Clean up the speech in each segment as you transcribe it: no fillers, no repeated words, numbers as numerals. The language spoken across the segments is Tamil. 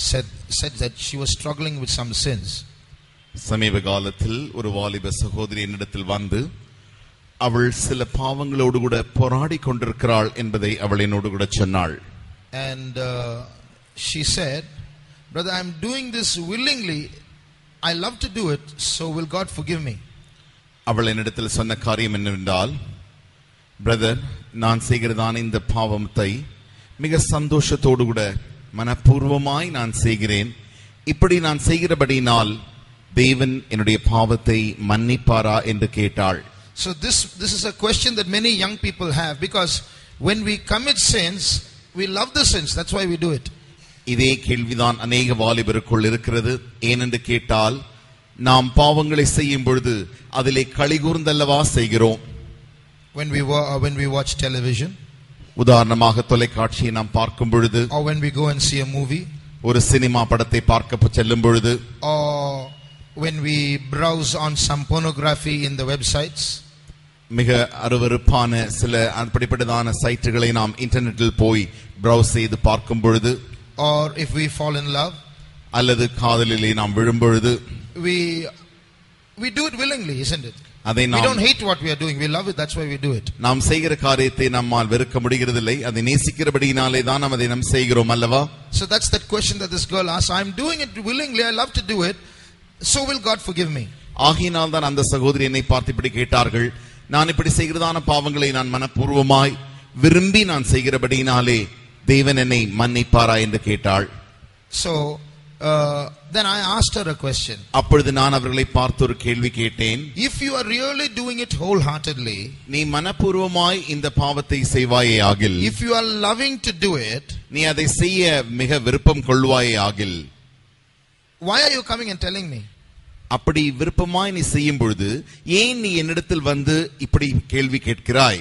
said that she was struggling with some sins. சமீப காலத்தில் ஒரு வாலிப சகோதரி என்னிடத்தில் வந்து அவள் சில பாவங்களோடு கூட போராடி கொண்டிருக்கிறாள் என்பதை அவள் என்னோடு கூட சொன்னாள். And she said, "Brother, I am doing this willingly. I love to do it, so will God forgive me?" அவள் என்னிடத்தில் சொன்ன காரியம் என்னவென்றால், பிரதர், நான் செய்கிறதான இந்த பாவத்தை மிக சந்தோஷத்தோடு கூட மனப்பூர்வமாய் நான் செய்கிறேன். இப்படி நான் செய்கிறபடினால் தேவன் என்னுடைய பாவத்தை மன்னிப்பாரா என்று கேட்டாள். So this is a question that many young people have, because when we commit sins, we love the sins. That's why we do it. இதே கேள்விதான் அநேக வாலிபருக்குள் இருக்கிறது. ஏனென்று கேட்டால், நாம் பாவங்களை செய்யும் பொழுது அதிலே களிகூர்ந்தல்லவா செய்கிறோம். When we watch television, உதாரணமாக தொலைக்காட்சியை நாம் பார்க்கும் பொழுது, or when we go and see a movie, ஒரு சினிமா படத்தை பார்க்க செல்லும் பொழுது, or when we browse on some pornography in the websites, மிக அருவருப்பான சில அப்படிப்பட்டதான சைட்டுகளை நாம் இன்டர்நெட்டில் போய் பிரவுஸ் செய்து பார்க்கும் பொழுது, or if we fall in love, அல்லது காதலிலே நாம் விழும் பொழுது, we do it willingly, isn't it? We don't hate what we are doing, we love it, that's why we do it. நாம் செய்கிற காரியத்தை நம்மால் வெறுக்க முடிகிறதில்லை, அதை நேசிக்கிறபடியினாலே தான் நாம் அதை நாம் செய்கிறோம் அல்லவா? So that's that question that this girl asked. I am doing it willingly, I love to do it, so will God forgive me? ஆகினால் தான் அந்த சகோதரி என்னை பார்த்து இப்படி கேட்டார்கள், நான் இப்படி செய்கிறதான பாவங்களை நான் மனப்பூர்வமாய் விரும்பி நான் செய்கிறபடியினாலே தேவன் என்னை மன்னிப்பாரா என்று கேட்டாள். So then I asked her a question. அப்பொழுது நான் அவர்களை பார்த்து ஒரு கேள்வி கேட்டேன். If you are really doing it wholeheartedly, நீ மனப்பூர்வமாய் இந்த பாவத்தை செய்வாயே ஆகில், if you are loving to do it, நீ அதை செய்ய மிக விருப்பம் கொள்வாயே ஆகில், why are you coming and telling me? அப்படி விருப்பமாய் நீ செய்யும் பொழுது ஏன் நீ என்னிடத்தில் வந்து இப்படி கேள்வி கேட்கிறாய்?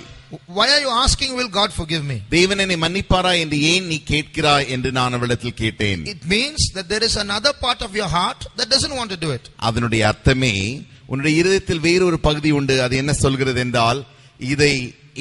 Why are you asking, will God forgive me? தேவன் என்னை மன்னிப்பாரா என்று ஏன் நீ கேட்கிறாய் என்று நான் அவளிடத்தில் கேட்டேன். It means that there is another part of your heart that doesn't want to do it. அதனுடைய அர்த்தமே, உன்னுடைய இருதயத்தில் வேறொரு பகுதி உண்டு. அது என்ன சொல்கிறது என்றால், இதை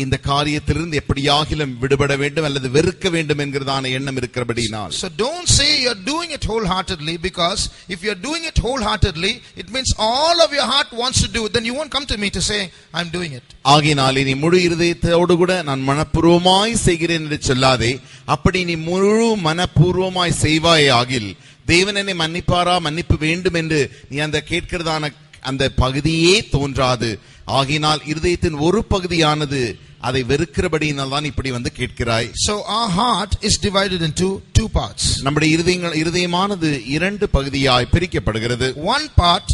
இந்த காரியத்திலிருந்து எப்படியாகிலும் விடுபட வேண்டும் அல்லது வெறுக்க வேண்டும் என்கிறதான எண்ணம் இருக்கிறபடினால். So don't say you're doing it wholeheartedly, because if you're doing it wholeheartedly, it means all of your heart wants to do it. Then you won't come to me to say I'm doing it. ஆகினாலே நீ முழு இருதயத்தோடு கூட நான் மனப்பூர்வமாய் செய்கிறேன் என்று சொல்லாதே. அப்படி நீ முழு மனப்பூர்வமாய் செய்வாயே ஆகில் தேவன் என்னை மன்னிப்பாரா, மன்னிப்பு வேண்டும் என்று நீ அந்த கேட்கிறதான அந்த பகுதியே தோன்றாது. ஆகினால் இருதயத்தின் ஒரு பகுதியானது அதை வெறுக்கிறபடியினால் தான் இப்படி வந்து கேட்கிறாய். So our heart is divided into two parts. நம்முடைய இருதயமானது இரண்டு பகுதியாய் பிரிக்கப்படுகிறது. One part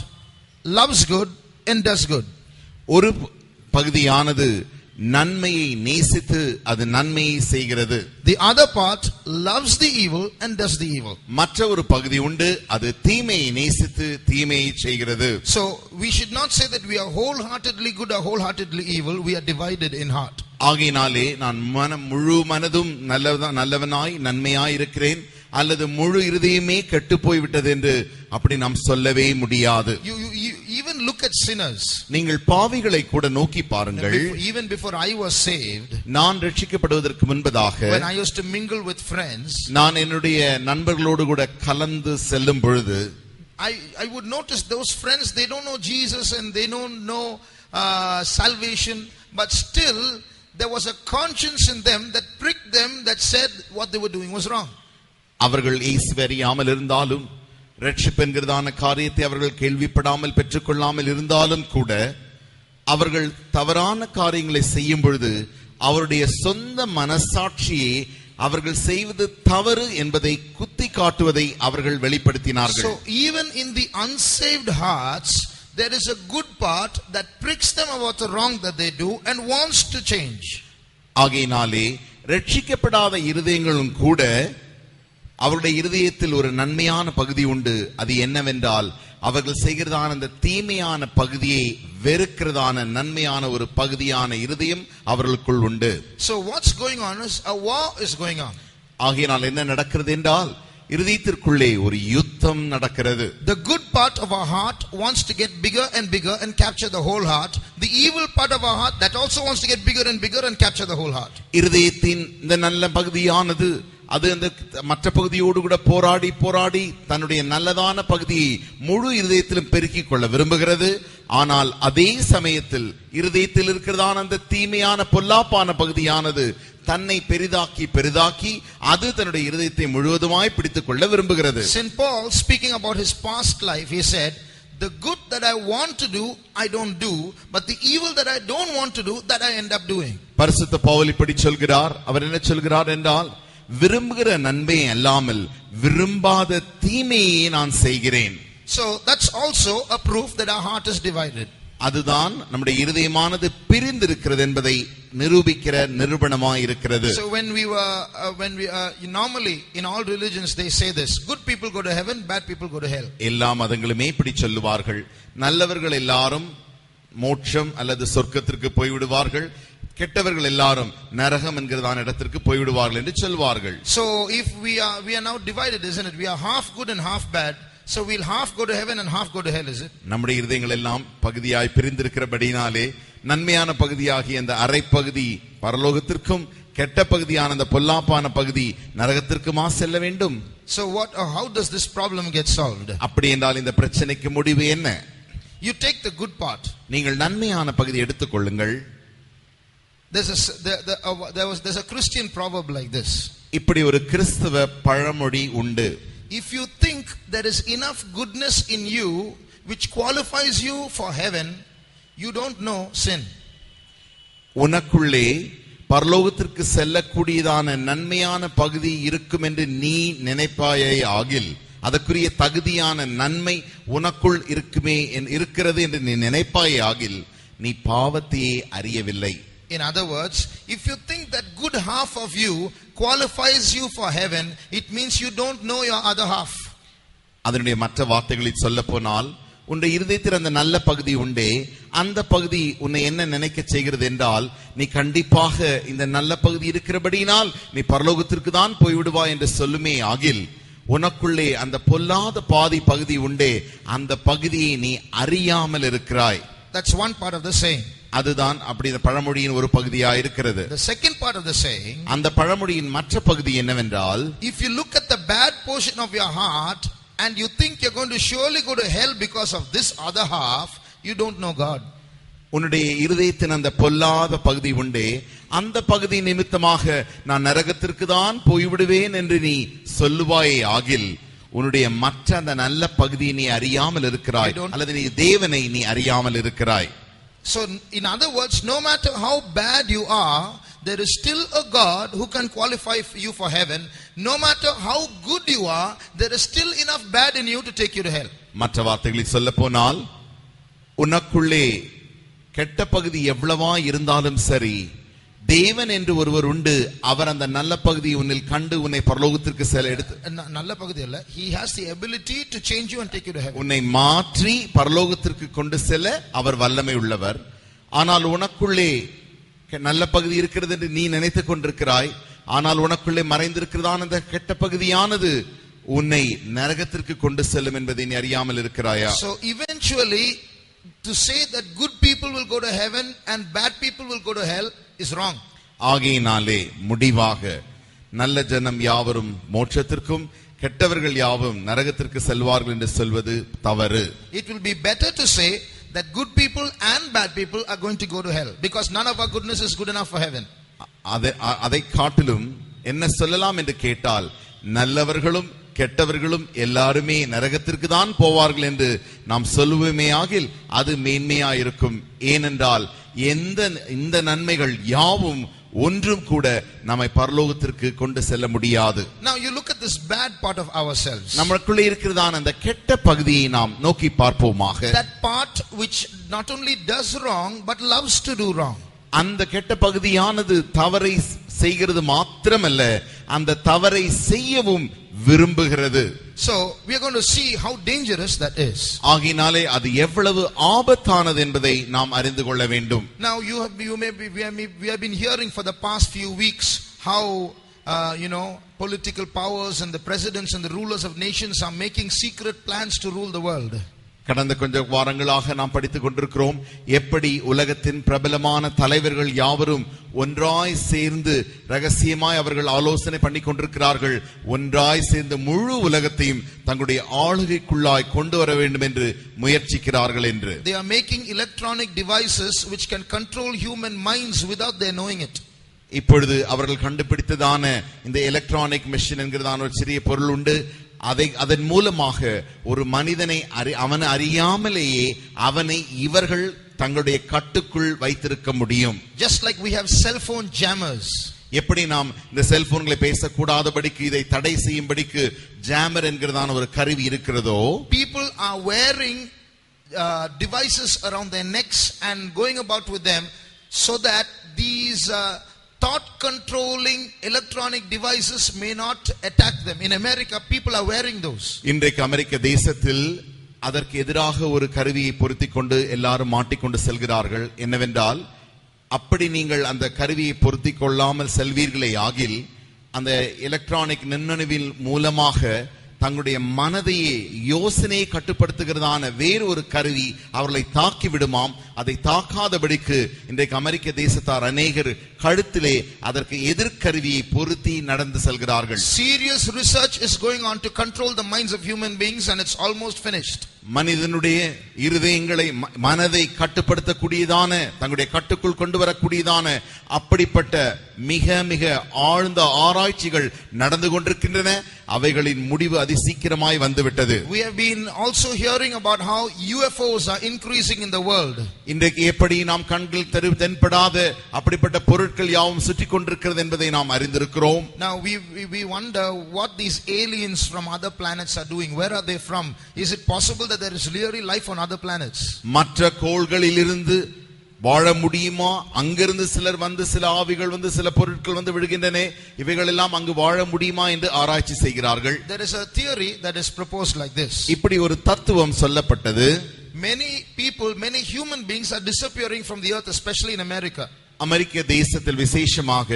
loves good and does good. ஒரு பகுதியானது நன்மையை நேசித்து அது நன்மையை செய்கிறது. The other part loves the evil and does the evil. மற்ற ஒரு பகுதி உண்டு, அது தீமையை நேசித்து தீமையை செய்கிறது. So we should not say that we are wholeheartedly good or wholeheartedly evil. We are divided in heart. ஆகையினாலே நான் முழு மனதும் நல்லவனாய் நன்மையாய் இருக்கிறேன் அல்லது முழு இருதயமே கெட்டு போய் விட்டது என்று அப்படி நாம் சொல்லவே முடியாது. You even look at sinners. நீங்கள் பாவிகளை கூட நோக்கி பாருங்கள். Even before I was saved, நான் ரட்சிக்கப்படுவதற்கு முன்பதாக, when I used to mingle with friends, நான் என்னுடைய நண்பர்களோடு கூட கலந்து செல்லும் பொழுது, I would notice those friends, they don't know Jesus and they don't know salvation, but still there was a conscience in them that pricked them, that said what they were doing was wrong. அவர்கள் இயேசுவை அறியாமல் இருந்தாலும், ரட்சிப்பு என்கிறதான காரியத்தை அவர்கள் கேள்விப்படாமல் பெற்றுக்கொள்ளாமல் இருந்தாலும் கூட, அவர்கள் தவறான காரியங்களை செய்யும் பொழுது அவருடைய சொந்த மனசாட்சியை அவர்கள் செய்வது தவறு என்பதை குத்தி காட்டுவதை அவர்கள் வெளிப்படுத்தினார்கள். So even in the unsaved hearts there is a good part that pricks them about the wrong that they do and wants to change. ஆகையினாலே ரட்சிக்கப்படாத இருதயங்களும் கூட அவருடைய இருதயத்தில் ஒரு நன்மையான பகுதி உண்டு. அது என்னவென்றால், அவர்கள் செய்கிறதான அந்த தீமையான பகுதியை வெறுக்கிறதான நன்மையான ஒரு பகுதியான இருதயம் அவர்களுக்குள் உண்டு. So what's going on is a war is going on. ஆகையினால் என்ன நடக்கிறது என்றால், இருதயத்திற்குள்ளே ஒரு யுத்தம் நடக்கிறது. The good part of our heart wants to get bigger and bigger and capture the whole heart. The evil part of our heart that also wants to get bigger and bigger and capture the whole heart. இருதயத்தின் இந்த நல்ல பகுதியானது அது அந்த மற்ற பகுதியோடு கூட போராடி போராடி தன்னுடைய நல்லதான பகுதியை முழு இருதயத்திலும் பெருக்கிக் கொள்ள விரும்புகிறது. ஆனால் அதே சமயத்தில் இருதயத்தில் இருக்கிறதான அந்த தீமையான பொல்லாப்பான பகுதியானது தன்னை பெரிதாக்கி அது தன்னுடைய இருதயத்தை முழுவதுமாய் பிடித்துக் கொள்ள விரும்புகிறது. St. Paul, speaking about his past life, he said, the good that I want to do, I don't do, but the evil that I don't want to do, that I end up doing. பரிசுத்த பவுல் இப்படி சொல்கிறார். அவர் என்ன சொல்கிறார் என்றால், விரும்புகிற நன்மை அல்லாமல் விரும்பாத தீமையை நான் செய்கிறேன். So that's also a proof that our heart is divided. அதுதான் நம்முடைய இருதயமானது பிரிந்திருக்கிறது என்பதை நிரூபிக்கிற நிரூபணமாய் இருக்கிறது. So when we normally in all religions they say this, good people go to heaven, bad people go to hell. எல்லா மதங்களுமே இப்படி சொல்லுவார்கள். நல்லவர்கள் எல்லாரும் மோட்சம் அல்லது சொர்க்கத்திற்கு போய் விடுவார்கள், கெட்டவர்கள் எல்லாரும் நரகம் என்கிறதான இடத்திற்கு போய் விடுவார்கள் என்று சொல்வார்கள். So if we are now divided, isn't it? We are half good and half bad. So we'll half go to heaven and half go to hell, is it? நம்முடைய இருதயங்கள் எல்லாம் பகுதியாய் பிரிந்திருக்கிறபடினாலே நன்மையான பகுதியாகிய அந்த அரை பகுதி பரலோகத்திற்கும் கெட்ட பகுதியான அந்த பொல்லாப்பான பகுதி நரகத்திற்குமா செல்ல வேண்டும். So how does this problem get solved? அப்படி என்றால் இந்த பிரச்சனைக்கு முடிவு என்ன? You take the good part. நீங்கள் நன்மையான பகுதி எடுத்துக் கொள்ளுங்கள். There's a Christian proverb like this. இப்படி ஒரு கிறிஸ்தவ பழமொழி உண்டு. If you think there is enough goodness in you which qualifies you for heaven, you don't know sin. உனக்குள்ளே பரலோகத்திற்கு செல்லக்கூடியதான நன்மையான பகுதி இருக்கும் என்று நீ நினைப்பாயே ஆகில், அதற்குரிய தகுதியான நன்மை உனக்குள் இருக்கிறது என்று நீ நினைப்பாயே ஆகில், நீ பாவத்தையே அறியவில்லை. In other words, if you think that good half of you qualifies you for heaven, it means you don't know your other half. அதனுடைய மற்ற வார்த்தைகளில் சொல்ல போனால், உன்னுடைய இருதயத்தில் அந்த நல்ல பகுதி உண்டே, அந்த பகுதி உன்னை என்ன நினைக்க செய்கிறது என்றால், நீ கண்டிப்பாக இந்த நல்ல பகுதி இருக்கிறபடியினால் நீ பரலோகத்திற்கு தான் போய்விடுவாய் என்று சொல்லுமே ஆகில், உனக்குள்ளே அந்த பொல்லாத பாதி பகுதி உண்டே, அந்த பகுதியை நீ அறியாமல் இருக்கிறாய். That's one part of the saying. அதுதான் அப்படி இந்த பழமொழியின் ஒரு பகுதியா இருக்கிறது. The second part of the saying, அந்த பழமொழியின் மற்ற பகுதி என்னவென்றால், if you look at the bad portion of your heart and you think you're going to surely go to hell because of this other half, you don't know God. உன்னுடைய இருதயத்தின் அந்த பொல்லாத பகுதி உண்டே, அந்த பகுதி நிமித்தமாக நான் நரகத்திற்கு தான் போய்விடுவேன் என்று நீ சொல்லுவாயே ஆகில், உன்னுடைய மற்ற அந்த நல்ல பகுதியை நீ அறியாமல் இருக்கிறாய், அல்லது நீ தேவனை நீ அறியாமல் இருக்கிறாய். So in other words, no matter how bad you are, there is still a God who can qualify you for heaven. No matter how good you are, there is still enough bad in you to take you to hell. மற்ற வார்த்தைகளில் சொல்ல போனால், உனக்குள்ளே கெட்ட பகுதி எவ்வளவா இருந்தாலும் சரி, தேவன் என்று ஒருவர் உண்டு, அவர் அந்த நல்ல பகுதியை உன்னில் கண்டு உன்னை பரலோகத்திற்கு செல்ல எடுத்து, நல்ல பகுதி அல்ல, he has the ability to change you and take you to heaven. உன்னை மாற்றி பரலோகத்திற்கு கொண்டு செல்ல அவர் வல்லமை உள்ளவர். ஆனால் உனக்குள்ளே நல்ல பகுதி இருக்கிறது என்று நீ நினைத்துக் கொண்டிருக்கிறாய். ஆனால் உனக்குள்ளே மறைந்திருக்கிறதான அந்த கெட்ட பகுதியானது உன்னை நரகத்திற்கு கொண்டு செல்லும் என்பதை நீ அறியாமல் இருக்கிறாயா? So eventually to say that good people will go to heaven and bad people will go to hell is wrong. ஆகையினாலே முடிவாக நல்ல ஜனம் யாவரும் மோட்சத்திற்கும் கெட்டவர்கள் யாவும் நரகத்திற்கு செல்வார்கள் என்று சொல்வது தவறு. It will be better to say that good people and bad people are going to go to hell because none of our goodness is good enough for heaven. அதை காட்டிலும் என்ன சொல்லலாம் என்று கேட்டால், நல்லவர்களும் கெட்டவர்களும் எல்லாருமே நரகத்திற்கு தான் போவார்கள் என்று நாம் சொல்லுவோமே ஆகில் அது மேன்மையா இருக்கும். ஏனென்றால் இந்த நன்மைகள் யாவும் ஒன்றும் கூட நம்மை பரலோகத்திற்கு கொண்டு செல்ல முடியாது. Now you look at this bad part of ourselves. நமக்குள்ளே இருக்கிறதான அந்த கெட்ட பகுதியை நாம் நோக்கி பார்ப்போமாக. That part which not only does wrong but loves to do wrong. அந்த கெட்ட பகுதியானது தவறை செய்கிறது மாத்திரமல்ல, அந்த தவறை செய்யவும் விரும்புகிறது. So we are going to see how dangerous that is. ஆகினாலே அது எவ்வளவு ஆபத்தானது என்பதை நாம் அறிந்து கொள்ள வேண்டும். Now we have been hearing for the past few weeks how political powers and the presidents and the rulers of nations are making secret plans to rule the world. கடந்த கொஞ்ச வாரங்களாக நாம் படித்துக் கொண்டிருக்கிறோம் எப்படி உலகத்தின் பிரபலமான தலைவர்கள் யாவரும் ஒன்றாய் சேர்ந்து ரகசியமாய் அவர்கள் ஆலோசனை பண்ணி கொண்டிருக்கிறார்கள். ஒன்றாய் சேர்ந்து முழு உலகத்தையும் தங்களுடைய ஆளுகைக்குள்ளாய் கொண்டு வர வேண்டும் என்று முயற்சிக்கிறார்கள் என்று. They are making electronic devices which can control human minds without their knowing it. இப்பொழுது அவர்கள் கண்டுபிடித்ததான இந்த எலக்ட்ரானிக் மெஷின் என்கிறதான ஒரு சிறிய பொருள் உண்டு. அதன் மூலமாக ஒரு மனிதனை அவனை அறியாமலேயே அவனை இவர்கள் தங்களுடைய கட்டுக்குள் வைத்திருக்க முடியும். Just like we have cell phone jammers. எப்படி நாம் இந்த செல்போன்களை பேசக்கூடாதபடிக்கு இதை தடை செய்யும்படிக்கு ஜாமர் என்கிறதான ஒரு கருவி இருக்கிறதோ, people are wearing devices around their necks and going about with them so that these thought controlling electronic devices may not attack them. In America people are wearing those. இன்றைக்கு அமெரிக்க தேசத்தில் அதற்கு எதிராக ஒரு கருவியை பொருத்திக் கொண்டு எல்லாரும் மாட்டிக்கொண்டு செல்கிறார்கள். என்னவென்றால், அப்படி நீங்கள் அந்த கருவியை பொருத்திக் கொள்ளாமல் செல்வீர்களே ஆகில் அந்த எலக்ட்ரானிக் மின்னணுவின் மூலமாக தங்களுடைய மனதையே யோசனையை கட்டுப்படுத்துகிறதான வேறு ஒரு கருவி அவர்களை தாக்கி விடுமாம். அதை தாக்காதபடிக்கு இன்றைக்கு அமெரிக்க தேசத்தார் அநேகர் கழுத்திலே அதற்கு எதிர்கருவியை பொருத்தி நடந்து செல்கிறார்கள். Serious research is going on to control the minds of human beings and it's almost finished. மனிதனுடைய இருதயங்களை மனதை கட்டுப்படுத்தக்கூடியதான தங்களுடைய கட்டுக்குள் கொண்டு வரக்கூடியதான அப்படிப்பட்ட மிக மிக ஆழ்ந்த ஆராய்ச்சிகள் நடந்து கொண்டிருக்கின்றன. அவைகளின் முடிவு அதிசீக்கிரமாய் வந்துவிட்டது. We have been also hearing about how UFOs are increasing in the world. இன்றைக்கு எப்படி நாம் கண்கள் தென்படாத அப்படிப்பட்ட பொருட்கள் யாவும் சுற்றி கொண்டிருக்கிறது என்பதை நாம் அறிந்திருக்கிறோம். Now we wonder what these aliens from other planets are doing. Where are they from? Is it possible that there is really life on other planets? மற்ற கோள்களிலிருந்து வாழ முடியுமா? அங்கிருந்து சிலர் வந்து சில ஆவிகள் வந்து சில பொருட்கள் வந்து விழுகின்றன, இவைகள் எல்லாம் அங்கு வாழ முடியுமா என்று ஆராய்ச்சி செய்கிறார்கள். There is a theory that is proposed like this. இப்படி ஒரு தத்துவம் சொல்லப்பட்டது. Many people, many human beings are disappearing from the earth, especially in America. அமெரிக்க தேசத்தில் விசேஷமாக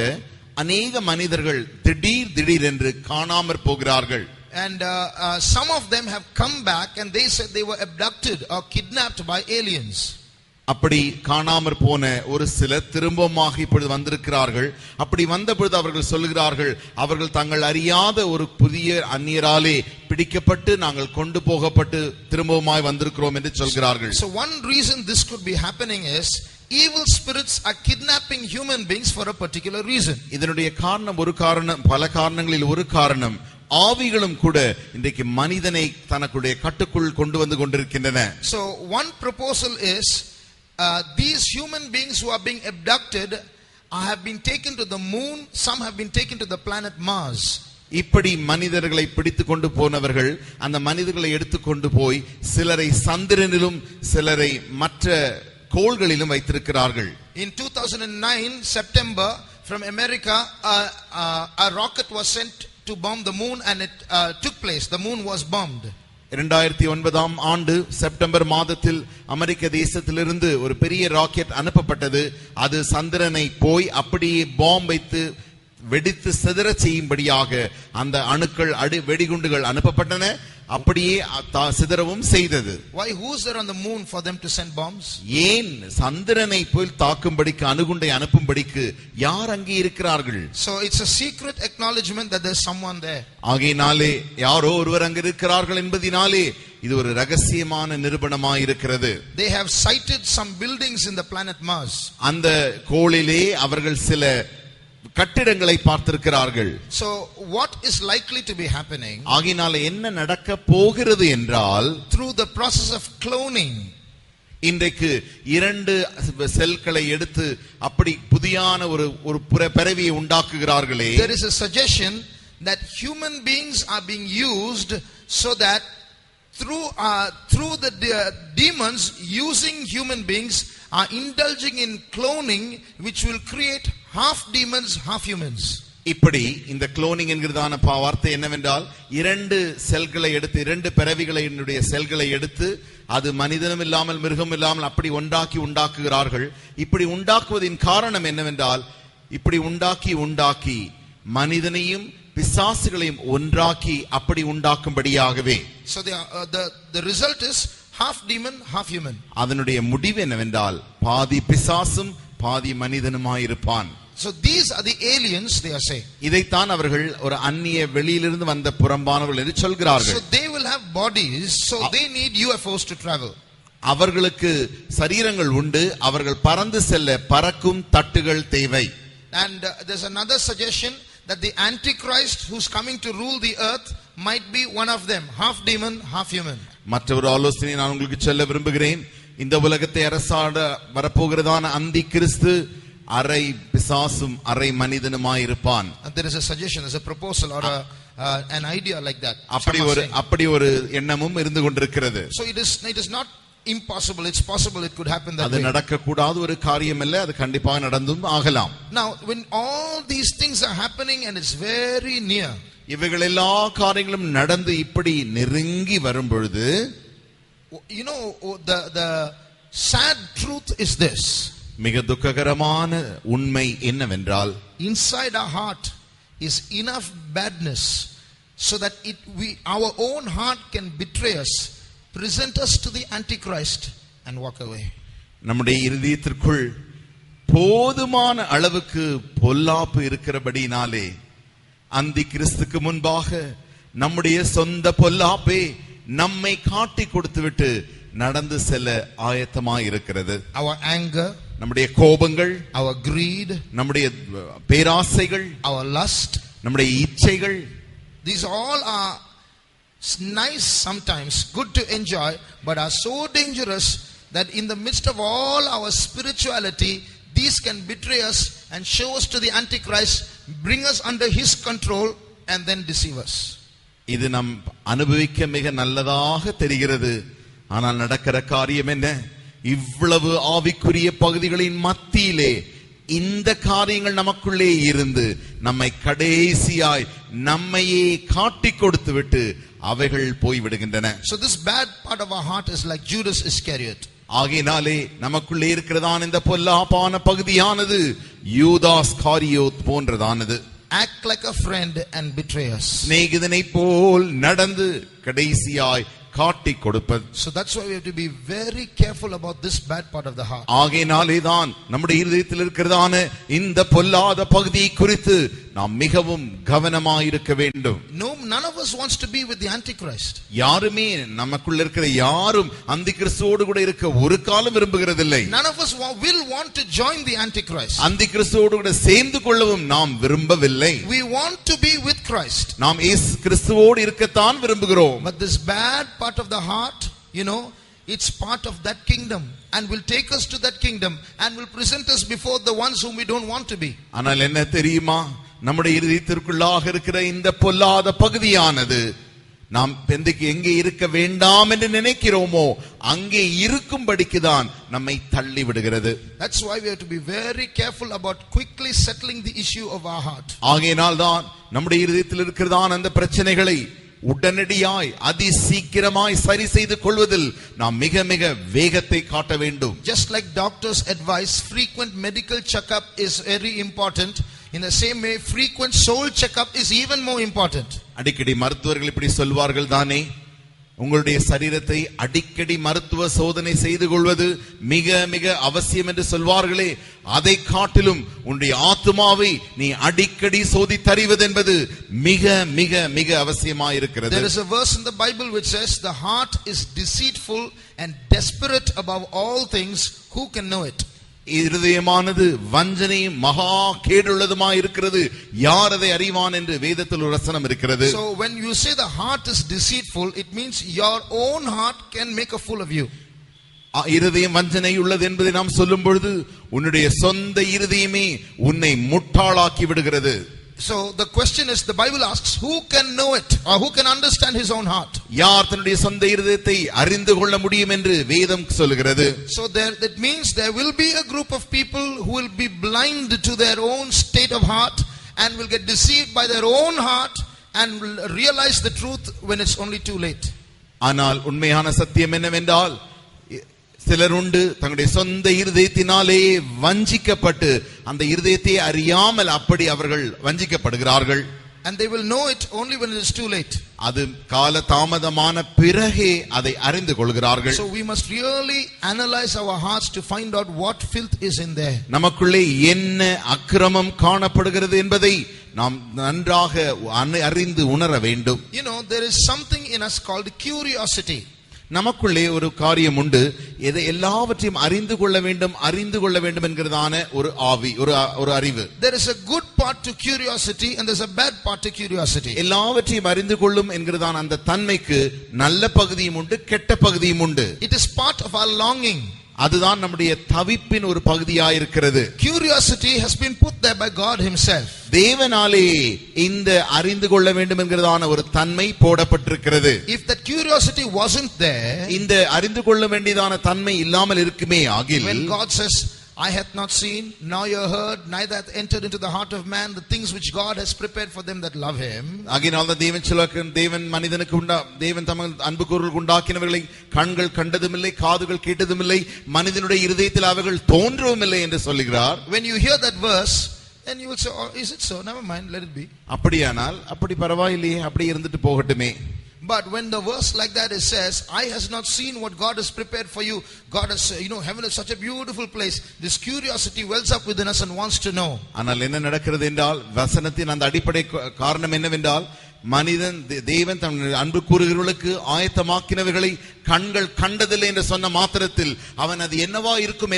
அநேக மனிதர்கள் திடீர் என்று காணாமற் போகிறார்கள். And some of them have come back and they said they were abducted or kidnapped by aliens. அப்படி காணாமற் போன ஒரு சிலர் திரும்பமாக இப்பொழுது வந்திருக்கிறார்கள். அப்படி வந்தபொழுது அவர்கள் சொல்லுகிறார்கள், அவர்கள் தங்கள் அறியாத ஒரு புதிய அந்நியராலே பிடிக்கப்பட்டு நாங்கள் கொண்டு போகப்பட்டு திரும்பவுமாய் வந்திருக்கிறோம் என்று சொல்கிறார்கள். So one reason this could be happening is evil spirits are kidnapping human beings for a particular reason. இதனுடைய காரணம் ஒரு காரணம், பல காரணங்களில் ஒரு காரணம், ஆவிகளும் கூட இன்றைக்கு மனிதனை தனக்குடைய கட்டுக்குள் கொண்டு வந்து கொண்டிருக்கின்றன. So one proposal is these human beings who are being abducted have been taken to the moon, some have been taken to the planet Mars. இப்படி மனிதர்களை பிடித்து கொண்டு போனவர்கள் அந்த மனிதர்களை எடுத்துக்கொண்டு போய் சிலரை சந்திரனிலும் சிலரை மற்ற கோள்களிலும் வைத்திருக்கிறார்கள். In 2009 September from America a rocket was sent to bomb the moon and it took place. The moon was bombed. 2009 ஆண்டு செப்டம்பர் மாதத்தில் அமெரிக்க தேசத்திலிருந்து ஒரு பெரிய ராக்கெட் அனுப்பப்பட்டது. அது சந்திரனை போய் அப்படியே பாம்பு வைத்து வெடித்து சிதற செய்யும்படியாக அந்த அணுக்கள் வெடிகுண்டுகள் அனுப்பப்பட்டன. அப்படியே சிதறவும் செய்தது. Why? Who is there on the moon for them to send bombs? ஏன் சந்திரனை போய் தாக்கும்படிக்கு அணுகுண்டை அனுப்பும்படிக்கு யார் அங்கே இருக்கிறார்கள்? So it's a secret acknowledgement that there's someone there. ஆகையினாலே யாரோ ஒருவர் அங்கே இருக்கிறார்கள் என்பதினாலே இது ஒரு ரகசியமான நிரூபணமாய் இருக்கிறது. They have sighted some buildings in the planet Mars. அந்த கோளிலே அவர்கள் சில கட்டிடங்களை பார்த்திருக்கிறார்கள். So what is likely to be happening? ஆகினால என்ன நடக்க போகிறது என்றால், through the process of cloning, இன்றைக்கு இரண்டு செல்களை எடுத்து அப்படி புதியான ஒரு பிறவியை உண்டாக்குகிறார்களே. There is a suggestion that human beings are being used so that through the demons using human beings are indulging in cloning which will create half demons half humans. இப்படி இந்த குளோனிங் என்கிறதான வார்த்தை என்னவென்றால், இரண்டு செல்களை எடுத்து இரண்டு பிறவிகளினுடைய செல்களை எடுத்து அது மனிதனும் இல்லாமல் மிருகம் இல்லாமல் அப்படி உண்டாக்குகிறார்கள். இப்படி உண்டாக்குவதின் காரணம் என்னவென்றால், இப்படி உண்டாக்கி மனிதனையும் பிசாசுகளையும் ஒன்றாக்கி அப்படி உண்டாக்கும்படியாகவே. So the result is half demon, half human. அதனுடைய முடிவு என்னவென்றால் பாதி பிசாசும் பாதி மனிதனுமாயிருப்பான். So these are the aliens, they are saying. இதைத்தான் அவர்கள் ஒரு அந்நிய வெளியிலிருந்து வந்த புறம்பானவர்கள் என்று சொல்கிறார்கள். So they will have bodies, so they need UFOs to travel. அவர்களுக்கு சரீரங்கள் உண்டு, அவர்கள் பறந்து செல்ல பறக்கும் தட்டுகள் தேவை. And there's another suggestion that the Antichrist who's coming to rule the earth might be one of them, half demon, half human. மற்றொரு ஆலோசனை நான் உங்களுக்கு சொல்ல விரும்புகிறேன். இந்த உலகத்தை அரசாட வரப்போகிறதான அந்தி கிறிஸ்து அரை பிசாசும் அரை மனிதனுமாய் இருப்பான். There is a suggestion, there's a proposal or an idea like that. அப்படி ஒரு எண்ணமும் இருந்து கொண்டிருக்கிறது. So it is not impossible, it's possible it could happen that way. அது நடக்க கூடாத ஒரு காரியம் இல்ல, அது கண்டிப்பாக நடந்தும் ஆகலாம். Now when all these things are happening and it's very near, இவைகள் எல்லா காரியங்களும் நடந்து இப்படி நெருங்கி வரும் பொழுது, you know, the sad truth is this. மிக துக்ககரமான உண்மை என்னவென்றால், inside our heart is enough badness so that our own heart can betray us, present us to the Antichrist and walk away. நம்முடைய இருதயத்திற்குள் போதுமான அளவுக்கு பொல்லாப்பு இருக்கிறபடினாலே அந்தி கிறிஸ்துக்கு முன்பாக நம்முடைய சொந்த பொல்லாப்பே நம்மை காட்டி கொடுத்துவிட்டு நடந்து செல்ல ஆயத்தமாய் இருக்கிறது. Our anger, நம்முடைய கோபங்கள், our greed, நம்முடைய பேராசைகள், our lust, நம்முடைய இச்சைகள், these all are nice sometimes, good to enjoy, but are so dangerous that in the midst of all our spirituality, these can betray us and show us to the Antichrist, bring us under his control and then deceive us. இது நாம் அனுபவிக்க மிக நல்லதாக தெரிகிறது. ஆனால் நடக்கிற காரியம் என்ன? இவ்வளவு ஆவிக்குரிய பகுதிகளின் மத்தியிலே இந்த காரியங்கள் நமக்குள்ளே இருந்து நம்மை கடைசியாய் நம்மையே காட்டி கொடுத்து விட்டு அவைகள் போய் விடுகின்றன. So this bad part of our heart is like Judas Iscariot. ஆகையினாலே நமக்குள்ளே இருக்கிறதான இந்த பொல்லாப்பான பகுதியானது யூதாஸ் காரியோத் போன்றதானது. Act like a friend and betray us. சிநேகிதனை போல் நடந்து கடைசியாய் காட்டி கொடுப்பது. So that's why we have to be very careful about this bad part of the heart. ஆகையினாலே தான் நம்முடைய இருதயத்தில் இருக்கிறதான இந்த பொல்லாத பகுதியை குறித்து நாம் மிகவும் கவனமாய் இருக்க வேண்டும். None of us wants to be with the Antichrist. யாருமே நமக்குள்ள இருக்கிற யாரும் அந்தி கிறிஸ்துவோடு கூட இருக்க ஒரு காலம் விரும்புகிறதில்லை. None of us will want to join the Antichrist. அந்தி கிறிஸ்துவோடு கூட சேர்ந்து கொள்ளவும் நாம் விரும்பவில்லை. We want to be with Christ. நாம் இயேசு கிறிஸ்துவோடு இருக்கத்தான் விரும்புகிறோம். But this bad part of the heart, you know, it's part of that kingdom and will take us to that kingdom and will present us before the ones whom we don't want to be. ஆனால் என்ன தெரியுமா, நம்முடைய இருதயத்திற்குள்ளாக இருக்கிற இந்த பொல்லாத பகுதியானது நாம் எங்கே இருக்க வேண்டாம் என்று நினைக்கிறோமோ அங்கே இருக்கும்படிக்கு தான் நம்மை தள்ளி விடுகிறது. That's why we have to be very careful about quickly settling the issue of our heart. ஆகையினால் தான் நம்முடைய இருதயத்தில் இருக்கிறதான அந்த பிரச்சனைகளை உடனடியாய் அதி சீக்கிரமாய் சரி செய்து கொள்வதில் நாம் மிக மிக வேகத்தை காட்ட வேண்டும். Just like doctors advise, frequent medical checkup is very important. In the same way, frequent soul checkup is even more important. அடிக்கடி மருத்துவர்கள் இப்படி சொல்வார்கள் தானே, உங்களுடைய சரீரத்தை அடிக்கடி மருத்துவ சோதனை செய்து கொள்வது மிக மிக அவசியம் என்று சொல்வார்களே, அதை காட்டிலும் உன்னுடைய ஆத்துமாவை நீ அடிக்கடி சோதித்தறிவது என்பது மிக மிக மிக அவசியமாயிருக்கிறது. There is a verse in the Bible which says the heart is deceitful and desperate above all things, who can know it? இருதயமானது வஞ்சனையும் மகா கேடுள்ளதுமாய் இருக்கிறது, யார் அதை அறிவான் என்று வேதத்தில் ஒரு வசனம் இருக்கிறது. So when you say the heart is deceitful, it means your own heart can make a fool of you. இருதயம் வஞ்சனை உள்ளது என்பதை நாம் சொல்லும் பொழுது உன்னுடைய சொந்த இருதயமே உன்னை முட்டாளாக்கி விடுகிறது. So the question is, the Bible asks, who can know it or who can understand his own heart? யார் தன்னுடைய சொந்த இருதயத்தை அறிந்து கொள்ள முடியும் என்று வேதம் சொல்கிறது. So that means there will be a group of people who will be blind to their own state of heart and will get deceived by their own heart and will realize the truth when it's only too late. ஆனால் உண்மையான சத்தியம் என்னவென்றால், சிலர் உண்டு தங்களுடைய சொந்த இருதயத்தினாலே வஞ்சிக்கப்பட்டு அந்த இருதயத்தை அறியாமல் அப்படி அவர்கள் வஞ்சிக்கப்படுகிறார்கள். And they will know it only when it is too late. அது கால தாமதமான பிறகே அதை அறிந்து கொள்கிறார்கள். So we must really analyze our hearts to find out what filth is in there. நமக்குள்ளே என்ன அக்கிரமம் காணப்படுகிறது என்பதை நாம் நன்றாக அறிந்து உணர வேண்டும். You know, there is something in us called curiosity. நமக்குள்ளே ஒரு காரியம் உண்டு, எதை எல்லாவற்றையும் அறிந்து கொள்ள வேண்டும் என்கிறதான ஒரு ஆவி, ஒரு அறிவு. There is a good part to curiosity and there's a bad part to curiosity. எல்லாவற்றையும் அறிந்து கொள்ளும் என்கிறதான அந்த தன்மைக்கு நல்ல பகுதியும் உண்டு, கெட்ட பகுதியும் உண்டு. It is part of our longing. அதுதான் நம்முடைய தவிப்பின் ஒரு பகுதியாக இருக்கிறது. Curiosity has been put there by God himself. தேவனாலே இந்த அறிந்து கொள்ள வேண்டும் என்கிறதான ஒரு தன்மை போடப்பட்டிருக்கிறது. If that curiosity wasn't there, இந்த அறிந்து கொள்ள வேண்டியதான தன்மை இல்லாமல் இருக்குமே ஆகில், when God says, I hath not seen, nor ear heard, neither hath entered into the heart of man the things which God has prepared for them that love him. ஆகையால் தேவன் மனிதனுக்கு தேவன் தமது அன்பு கூர்ந்து உண்டாக்கினவர்களை கண்கள் கண்டதுமில்லை, காதுகள் கேட்டதுமில்லை, மனிதனுடைய இருதயத்தில் அவைகள் தோன்றவும் இல்லை என்று சொல்லுகிறார். When you hear that verse, then you will say, oh, is it so? Never mind, let it be. அப்படியானால் அப்படி பரவாயில்லையே, அப்படி இருந்துட்டு போகட்டுமே. But when the verse like that it says, eye has not seen what God has prepared for you. God has, heaven is such a beautiful place. This curiosity wells up within us and wants to know. ஆனால் என்ன நடக்கிறது என்றால், வசனத்தின் அந்த அடிப்படை காரணம் என்னவென்றால், மனிதன் தேவன் தன் அன்பு கூறுகிறவர்களுக்கு ஆயத்தமாக்கினவர்களை கண்கள் கண்டதில்லை என்று சொன்ன மாத்திரத்தில் அவன் அது என்னவா இருக்கும்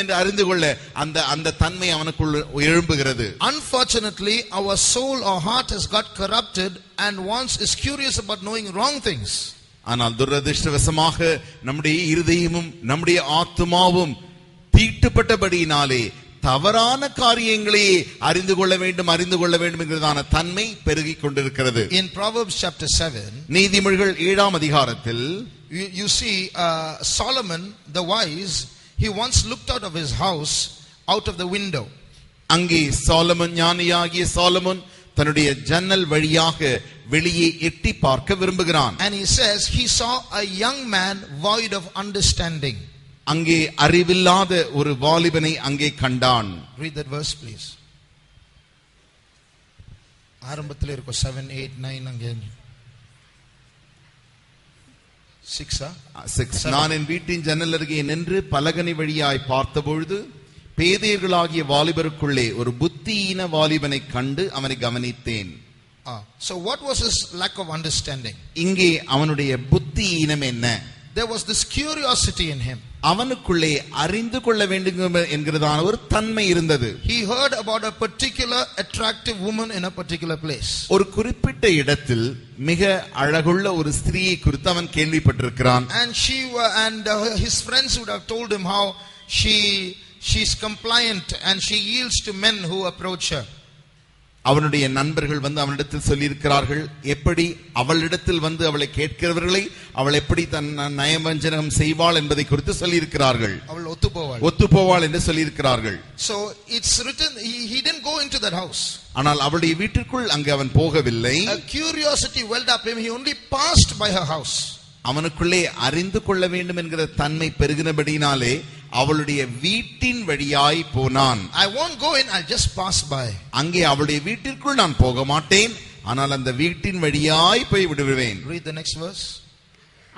என்று அறிந்து கொள்ள அந்த தன்மை அவனுக்குள் எழும்புகிறது. Unfortunately, our soul or heart has got corrupted and is curious about knowing wrong things. ஆனால் துரதிர்ஷ்டவசமாக நம்முடைய இருதயமும் நம்முடைய ஆத்துமாவும் தீட்டுப்பட்டபடியினாலே தவறான காரியங்களை அறிந்து கொள்ள வேண்டும் என்கிறதான தன்மை பெருகிக் கொண்டிருக்கிறது. In Proverbs chapter 7, நீதிமொழிகள் 7ஆம் அதிகாரத்தில் you see Solomon the wise, he once looked out of his house out of the window. அங்கே ஞானியாகிய சாலமோன் தன்னுடைய ஜன்னல் வழியாக வெளியே எட்டி பார்க்க விரும்புகிறான். And he says he saw a young man void of understanding. அங்கே அறிவில்லாத ஒரு வாலிபனை அங்கே கண்டான். Read that verse please. ஆரம்பத்தில் இருக்கும் 7 8 9 அங்கே 6 நான் என் வீட்டின் ஜன்னல் அருகே நின்று பலகனி வழியாய் பார்த்தபொழுது பேதையர்களாகிய வாலிபருக்குள்ளே ஒரு புத்தியீன வாலிபனை கண்டு அவனை கவனித்தேன். So what was his lack of understanding? இங்கே அவனுடைய புத்தியீனம் என்ன? There was this curiosity in him. அவனுக்குள்ளே அறிந்து கொள்ள வேண்டும் என்கிறதான ஒரு தன்மை இருந்தது. He heard about a particular attractive woman in a particular place. ஒரு குறிப்பிட்ட இடத்தில் மிக அழகுள்ள ஒரு ஸ்திரீயை குறித்து அவன் கேள்விப்பட்டிருக்கிறான். And his friends would have told him how she's compliant and she yields to men who approach her. அவனுடைய நண்பர்கள் வந்து அவனிடத்தில் சொல்லியிருக்கிறார்கள், எப்படி அவளிடத்தில் வந்து அவளை கேட்கிறவர்களை அவள் எப்படி தன் நயவஞ்சனம் செய்வாள் என்பதை குறித்து சொல்லியிருக்கிறார்கள். அவள் ஒத்துப்போவாள் என்று சொல்லியிருக்கிறார்கள். So it's written he didn't go into that house. ஆனால் அவளுடைய வீட்டிற்குள் அங்கே அவன் போகவில்லை. A curiosity welled up him. He only passed by her house. அவனுக்குள்ளே அறிந்து கொள்ள வேண்டும் என்கிற தன்மை பெருகினபடினாலே அவளுடைய வீட்டின் வழியாய் போனான். I won't go in, I'll just pass by. அங்கே அவளுடைய வீட்டிற்குள் நான் போக மாட்டேன், ஆனால் அந்த வீட்டின் வழியாய் போய் விடுவேன். Read the next verse.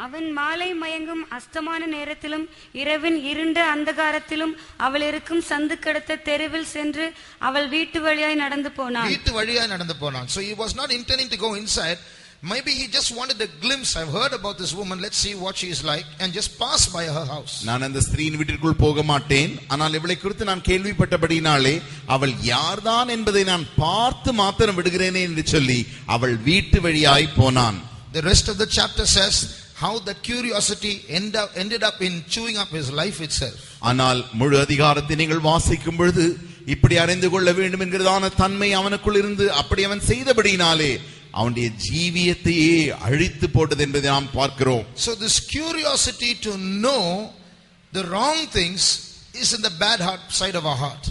அவன் மாலை மயங்கும் அஸ்தமான நேரத்திலும் இரவின் இருண்ட அந்தகாரத்திலும் அவள் இருக்கும் சந்து கடத்த தெருவில் சென்று அவள் வீட்டு வழியாய் நடந்து போனான். So he was not intending to go inside. Maybe he just wanted a glimpse. I've heard about this woman, let's see what she is like, and just pass by her house. நான் அந்த ஸ்திரீயின் வீட்டிற்குள் போக மாட்டேன், ஆனால் இவளை குறித்து நான் கேள்விப்பட்டபடினாலே அவள் யார்தான் என்பதை நான் பார்த்து மாத்திரம் விடுகிறேனே என்று சொல்லி அவள் வீட்டு வழியாய் போனான். The rest of the chapter says how that curiosity ended up in chewing up his life itself. ஆனால் முழு அதிகாரத்தை நீங்கள் வாசிக்கும் பொழுது இப்படி அறிந்து கொள்ள வேண்டும் என்கிறதான தன்மை அவனுக்குள் இருந்து அப்படி அவன் செய்தபடினாலே அவனுடைய ஜீவியத்தையே அழித்து போட்டது என்பதை நாம் பார்க்கிறோம். So this curiosity to know the wrong things is in the bad heart side of our heart.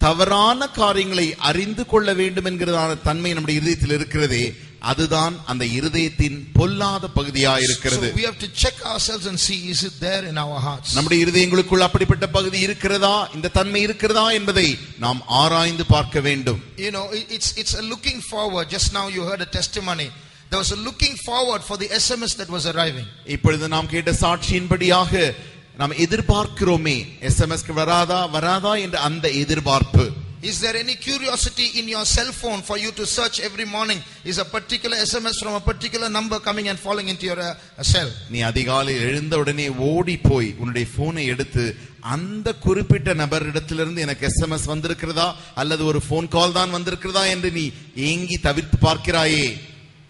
தவறான காரியங்களை அறிந்து கொள்ள வேண்டும் என்கிறதான தன்மை நம்முடைய இதயத்தில் இருக்கிறதே, அதுதான் அந்த இருதயத்தின் பொல்லாத பகுதியாக இருக்கிறது. So we have to check ourselves and see, is it there in our hearts? நம்முடைய இருதயங்களுக்குள் அப்படிப்பட்ட பகுதி இருக்கிறதா, இந்த தன்மை இருக்கிறதா என்பதை நாம் ஆராய்ந்து பார்க்க வேண்டும். You know, it's a looking forward. Just now you heard a testimony. There was a looking forward for the SMS that was arriving. இப்பொழுது நாம் கேட்ட சாட்சியின்படியாக நாம் எதிர்பார்க்கிறோமே, எஸ்எம்எஸ் வராதா என்ற அந்த எதிர்பார்ப்பு. Is there any curiosity in your cell phone for you to search every morning? Is a particular SMS from a particular number coming and falling into your cell? நீ அதிகாலையில் எழுந்த உடனே ஓடி போய் உன்னுடைய போனை எடுத்து அந்த குறிப்பிட்ட நபரிடத்திலிருந்து எனக்கு எஸ்எம்எஸ் வந்திருக்கிறதா அல்லது ஒரு போன் கால் தான் வந்திருக்கிறதா என்று நீ ஏங்கி தவிர்த்து பார்க்கிறாயே.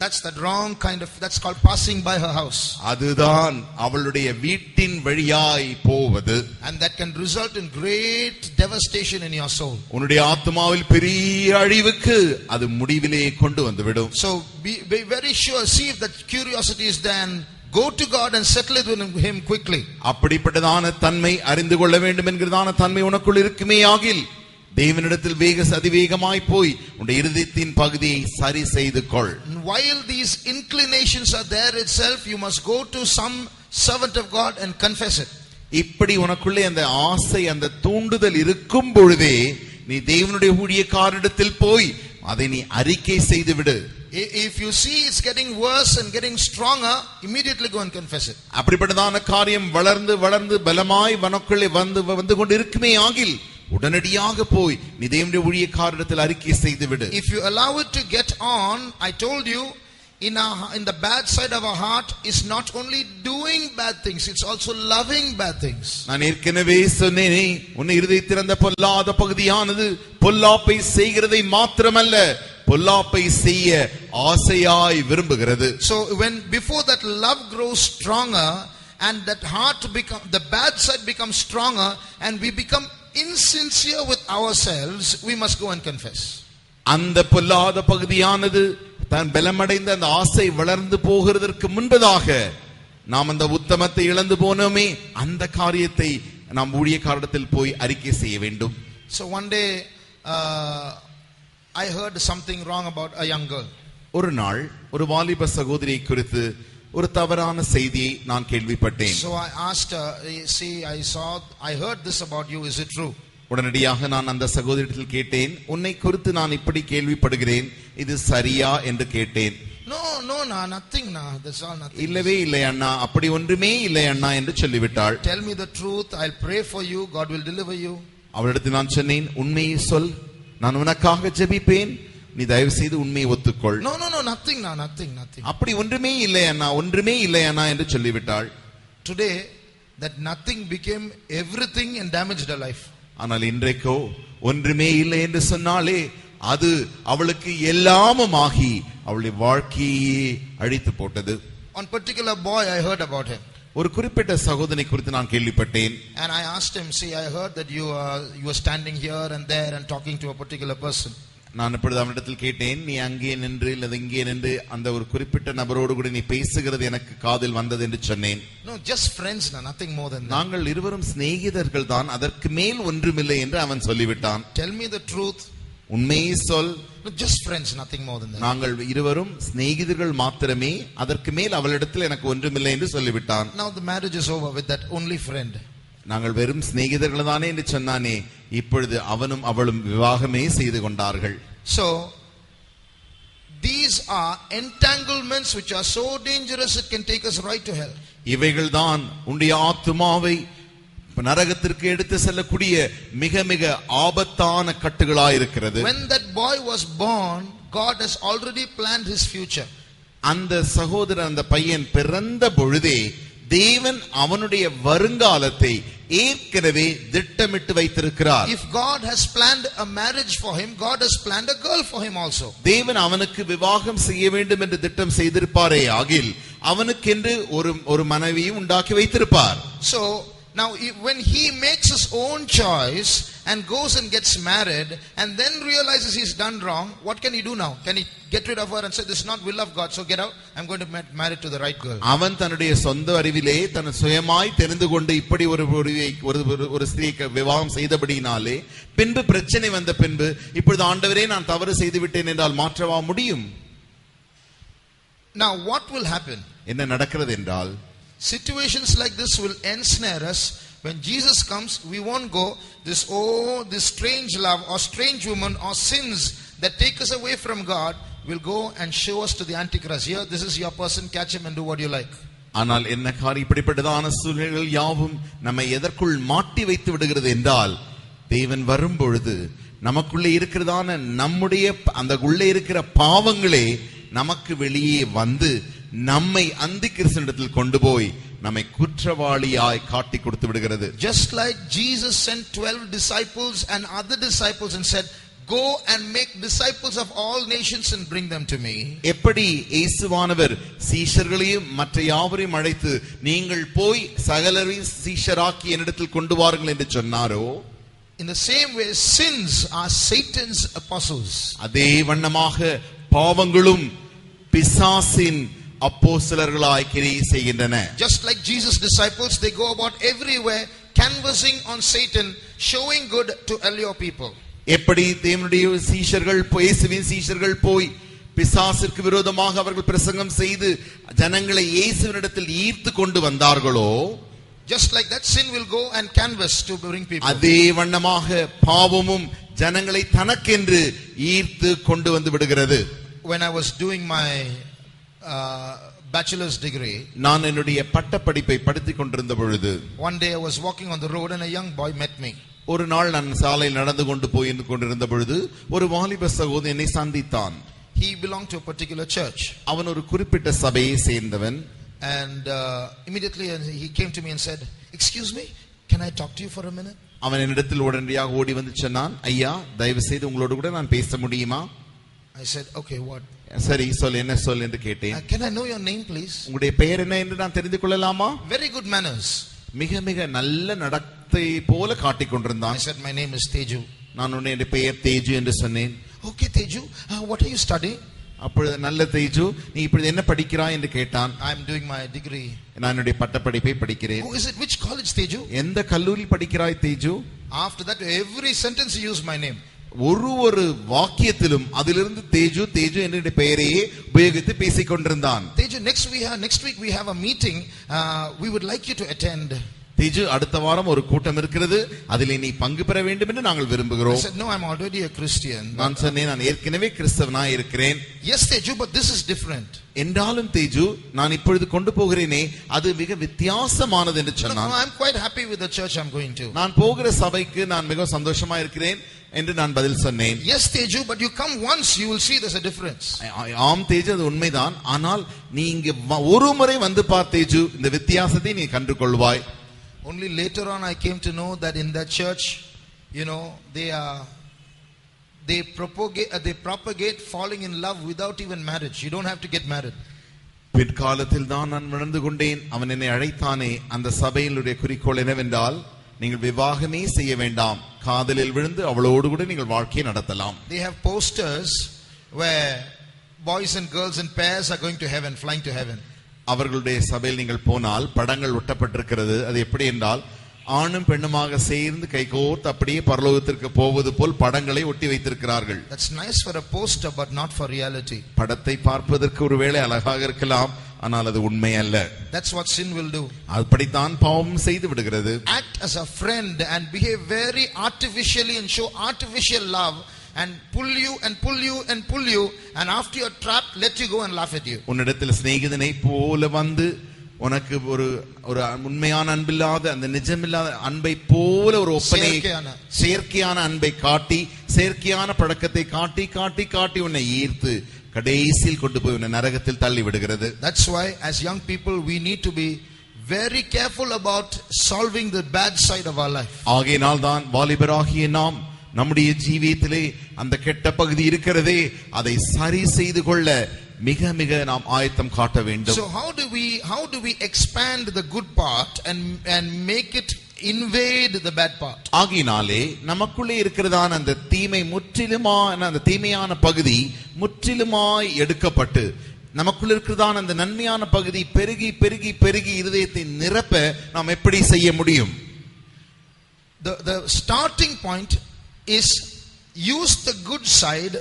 That's the wrong kind of, that's called passing by her house. அதுதான் அவளுடைய வீட்டின் வழியாய் போவது. And that can result in great devastation in your soul. உன்னுடைய ஆத்மாவில் பெரிய அழிவுக்கு அது முடிவிலே கொண்டு வந்துவிடும். So be very sure, see if that curiosity is there and go to God and settle it with him quickly. அப்படிப்பட்டதான தன்மை அறிந்து கொள்ள வேண்டும் என்கிறதான தன்மை உனக்குள் இருக்குமே ஆகில் தேவனிடத்தில் அதிவேகமாய் போய் உன்னுடைய இருதயத்தின் பகுதியை சரி செய்து கொள். While these inclinations are there itself, you must go to some servant of God and confess it. இப்படி உனக்குள்ளே அந்த ஆசை, அந்த தூண்டுதல் இருக்கும் பொழுதே நீ தேவனுடைய ஊழியக்காரரிடத்தில் போய் அதை நீ அறிக்கை செய்து விடு. If you see it's getting worse and getting stronger, immediately go and confess it. அப்படிப்பட்டதான காரியம் வளர்ந்து வளர்ந்து பலமாய் உனக்குள்ளே வந்து கொண்டு இருக்குமே ஆகில் உடனடியாக போய் நீ தேவனுடைய ஊழியக்காரரிடத்தில் அறிக்கை செய்து விடு. If you allow it to get on, I told you, in the bad side of our heart is not only doing bad things, it's also loving bad things. நான் ஏற்கனவே சொன்னேனே, உன் இருதயத்தில் அந்த பொல்லாத பகுதியானது பொல்லாப்பை செய்கிறதை மாத்திரமல்ல, பொல்லாப்பை செய்ய ஆசையாய் விரும்புகிறது. So when before that love grows stronger and that heart the bad side becomes stronger and we become insincere with ourselves, we must go and confess. அந்த பொல்லாத பகுதியானது தான் பலமடைந்த அந்த ஆசை வளர்ந்து போகிறதற்கு முன்பதாக நாம் அந்த உத்தமத்தை இழந்து போனோமே, அந்த காரியத்தை நாம் ஊழியக்காரரிடத்தில் போய் அறிக்கை செய்ய வேண்டும். So one day I heard something wrong about a young girl. ஒரு நாள் ஒரு வாலிப சகோதரியை குறித்து ஒரு தவறான செய்தியை நான் கேள்விப்பட்டேன். So I asked her, see, I heard this about you, is it true? உடனடியாக நான் அந்த சகோதரியிடத்தில் கேட்டேன், உன்னை குறித்து நான் இப்படி கேள்விப்படுகிறேன், இது சரியா என்று கேட்டேன். No, nothing, that's all nothing. இல்லவே இல்லை அண்ணா, அப்படி ஒன்றுமே இல்லை அண்ணா என்று சொல்லிவிட்டாள். Tell me the truth, I'll pray for you, God will deliver you. அவளிடத்தில் நான் சொன்னேன், உண்மையை சொல், நான் உனக்காக ஜெபிப்பேன், நீ தயவு செய்து உண்மையை ஒத்துக்கொள். No, nothing. அப்படி ஒன்றுமே இல்லை அண்ணா என்று சொல்லிவிட்டாள். Today that nothing became everything and damaged her life. ஆனால் இன்றைக்கோ ஒன்றுமே இல்லை என்று சொன்னாலே அது அவளுக்கு எல்லாமுமாகி அவளுடைய வாழ்க்கையை அழித்து போட்டது. One particular boy, I heard about him. ஒரு குறிப்பிட்ட சகோதரனை குறித்து நான் கேள்விப்பட்டேன். And I asked him, see, I heard that you were standing here and there and talking to a particular person. நான் இப்பொழுது அவனிடத்தில் கேட்டேன், நீ அங்கே நின்று அல்லது இங்கே நின்று அந்த ஒரு குறிப்பிட்ட நபரோடு கூட நீ பேசுகிறது எனக்கு காதில் வந்தது என்று சொன்னேன். No, just friends, nothing more than that. நாங்கள் இருவரும் சிநேகிதர்கள் தான், அதற்கு மேல் ஒன்றுமில்லை என்று அவன் சொல்லிவிட்டான். Tell me the truth. உண்மையை சொல். No, just friends, nothing more than that. நாங்கள் இருவரும் சிநேகிதர்கள் மாத்திரமே, அதற்கு மேல் அவளிடத்தில் எனக்கு ஒன்றுமில்லை என்று சொல்லிவிட்டான். Now the marriage is over with that only friend. நாங்கள் வெறும் சிநேகிதர்கள் தானே என்று சொன்னானே, இப்பொழுது அவனும் அவளும் விவாகமே செய்து கொண்டார்கள். So these are entanglements which are so dangerous it can take us right to hell. இவைகள் தான் உன்னுடைய ஆத்துமாவை நரகத்திற்கு எடுத்து செல்லக்கூடிய மிக மிக ஆபத்தான கட்டுகளாய் இருக்கிறது. When that boy was born, God has already planned his future. அந்த சகோதரன், அந்த பையன் பிறந்த பொழுதே தேவன் அவனுடைய வருங்காலத்தை ஏற்கனவே திட்டமிட்டு வைத்திருக்கிறார். If God has planned a marriage for him, God has planned a girl for him also. தேவன் அவனுக்கு விவாகம் செய்ய வேண்டும் என்று திட்டம் செய்திருப்பாரே ஆகில் அவனுக்கென்று ஒரு மனைவியை உண்டாக்கி வைத்திருப்பார். So now when he makes his own choice and goes and gets married and then realizes he's done wrong, what can he do now? Can he get rid of her and say, this is not will of God, so get out, I'm going to marry to the right girl? அவன் தன்னுடைய சொந்த அறிவிலே தன் சுயமாய் தெரிந்து கொண்டு இப்படி ஒரு ஸ்திரீக்கு விவாகம் செய்தபடியினாலே பின்பு பிரச்சனை வந்த பின்பு இப்பொழுது ஆண்டவரே நான் தவறு செய்து விட்டேன் என்றால் மாற்றவா முடியும்? Now what will happen? என்ன நடக்கிறது என்றால், Situations like this will ensnare us. When Jesus comes, we won't go this strange love or strange woman or sins that take us away from God will go and show us to the Antichrist. Here, this is your person, catch him and do what you like. ஆனால் என்ன காரியம், இப்படிப்பட்டதான சூழ்நிலைகள் யாவும் நம்மை எதற்குள் மாட்டி வைத்து விடுகிறது என்றால், தேவன் வரும்பொழுது நமக்குள்ளே இருக்கிறதான நம்முடைய அந்த உள்ளே இருக்கிற பாவங்களே நமக்கு வெளியே வந்து நம்மை அந்திகிறிஸ்துவினிடத்தில் கொண்டு போய் நம்மை குற்றவாளியாய் காட்டி கொடுத்து விடுகிறது. Just like Jesus sent 12 disciples and other disciples and said, go and make disciples of all nations and bring them to me. எப்படி இயேசுவானவர் சீஷர்களையும் மற்ற யாவரையும் அழைத்து நீங்கள் போய் சகலரையும் சீஷராக்கி என்னிடத்தில் கொண்டு வாருங்கள் என்று சொன்னாரோ, in the same way sins are Satan's apostles. அதே வண்ணமாக பாவங்களும் பிசாசின் அப்போஸ்தலர்களாய் கிரியை செய்கின்றன. Just like Jesus' disciples, they go about everywhere canvassing on Satan, showing good to allure people. எப்படி தேவனுடைய சீஷர்கள், இயேசுவின் சீஷர்கள் போய் பிசாசிற்கு விரோதமாக அவர்கள் பிரசங்கம் செய்து ஜனங்களை இயேசுவினிடத்தில் ஈர்த்து கொண்டு வந்தார்களோ, just like that sin will go and canvass to bring people. அதே வண்ணமாக பாவமும் ஜனங்களை தனக்கென்று ஈர்த்து கொண்டு வந்து விடுகிறது. When I was doing my bachelor's degree, நான் என்னுடைய பட்டப்படிப்பை படித்துக் கொண்டிருந்த பொழுது, one day I was walking on the road and a young boy met me. ஒரு நாள் நான் சாலையில் நடந்து கொண்டிருந்த பொழுது ஒரு வாலிப சகோதரன் என்னை சந்தித்தான். He belonged to a particular church. அவன் ஒரு குறிப்பிட்ட சபையை சேர்ந்தவன். And immediately he came to me and said, excuse me, can I talk to you for a minute? அவன் என்னிடத்தில் உடனடியாக ஓடி வந்து சொன்னான், ஐயா தயவு செய்து உங்களோடு கூட நான் பேச முடியுமா? I said, okay, what? சரி சொல், என்ன சொல் என்று கேட்டேன். Can I know your name please? உங்களுடைய பெயர் என்ன என்று நான் தெரிந்து கொள்ளலாமா? Very good manners. மிக மிக நல்ல நடத்தை போல காட்டிக் கொண்டிருந்தான். I said, my name is Teju. நான் உன்னுடைய பெயர் தேஜு என்று சொன்னேன். Okay Teju, what are you studying? அப்பொழுது நல்ல தேஜு, நீ இப்பொழுது என்ன படிக்கிறாய் என்று கேட்டான். I am doing my degree. நான் என்னுடைய பட்டப்படிப்பை படிக்கிறேன். Oh, is it which college Teju? எந்த கல்லூரியில் படிக்கிறாய் Teju? After that every sentence he used my name. ஒரு வாக்கியத்திலும் அதிலிருந்து தேஜு தேஜு என்ற பெயரையே உபயோகித்து பேசிக் கொண்டிருந்தான். Teju, next week we have a meeting, we would like you to attend. Teju, அடுத்த வாரம் ஒரு கூட்டம் இருக்கிறது, அதிலே நீ பங்கு பெற வேண்டும் என்று நாங்கள் விரும்புகிறோம். I said, no, I am already a Christian. நான் சொன்னேன், நான் ஏற்கனவே கிறிஸ்தவனாய் இருக்கிறேன். Yes Teju, but this is different. என்றாலும் தேஜு, நான் இப்பொழுது கொண்டு போகிறேனே அது மிக வித்தியாசமானது என்று சொன்னான். No, I am quite happy with the church I am going to. நான் போகிற சபைக்கு நான் மிக சந்தோஷமா இருக்கிறேன் என்று நான் பதில் சொன்னேன். Yes Teju, but you come once, you will see there's a difference. ஆம் தேஜு, அது உண்மைதான். ஆனால் நீ இங்கு ஒரு முறை வந்து பார் தேஜு, இந்த வித்தியாசத்தை நீ கண்டு கொள்வாய். Only later on I came to know that in that church, they propagate falling in love without even marriage. You don't have to get married. பிற்காலத்தில் தான் நான் உணர்ந்து கொண்டேன், அவன் என்னை அழைத்தானே, அந்த சபையினுடைய குறிக்கோள் என்னவென்றால், நீங்கள் விவாகமே செய்ய வேண்டாம், காதலில் விழுந்து அவளோடு கூட நீங்கள் வாழ்க்கையை நடத்தலாம். They have posters where boys and girls in pairs are going to heaven, flying to heaven. அவர்களுடைய சபையில் நீங்கள் போனால் படங்கள் ஒட்டப்பட்டிருக்கிறது. அது எப்படி என்றால், ஆணும் பெண்ணுமாக சேர்ந்து கைகோர்த்து அப்படியே பரலோகத்திற்கு போவது போல் படங்களை ஒட்டி வைத்திருக்கிறார்கள். That's nice for a poster but not for reality. படத்தை பார்ப்பதற்கு ஒருவேளை அழகாக இருக்கலாம், ஆனால் அது உண்மை அல்ல. That's what sin will do. அப்படித்தான் பாவம் செய்து விடுகிறது. Act as a friend and behave very artificially and show artificial love and pull you and pull you and pull you, and after you're trapped let you go and laugh at you. உன்னிடத்தில் சிநேகிதனை போல வந்து உனக்கு ஒரு உண்மையான அன்பில்லாத அந்த நிஜமில்லாத அன்பை போல ஒரு ஒப்பனை, செயற்கையான அன்பை காட்டி, செயற்கையான பழக்கத்தை காட்டி காட்டி காட்டி உன்னை ஈர்த்து கடைசியில் கொண்டு போய் உன்னை நரகத்தில் தள்ளி விடுகிறது. That's why as young people we need to be very careful about solving the bad side of our life. ஆகையினால் தான் வாலிபராகிய நாம் நம்முடைய ஜீவியத்திலே அந்த கெட்ட பகுதி இருக்கிறதே, அதை சரி செய்து கொள்ள மிக மிக நாம் ஆயத்தம் காட்ட வேண்டும். So how do we expand the good part and make it invade the bad part? ஆகினாலே நமக்குள்ளே இருக்கிறதான அந்த தீமை முற்றிலுமான அந்த தீமையான பகுதி முற்றிலுமாய் எடுக்கப்பட்டு நமக்குள்ள இருக்கிறதான அந்த நன்மையான பகுதி பெருகி பெருகி பெருகி இருதயத்தை நிரப்ப நாம் எப்படி செய்ய முடியும்? The starting point is use the good side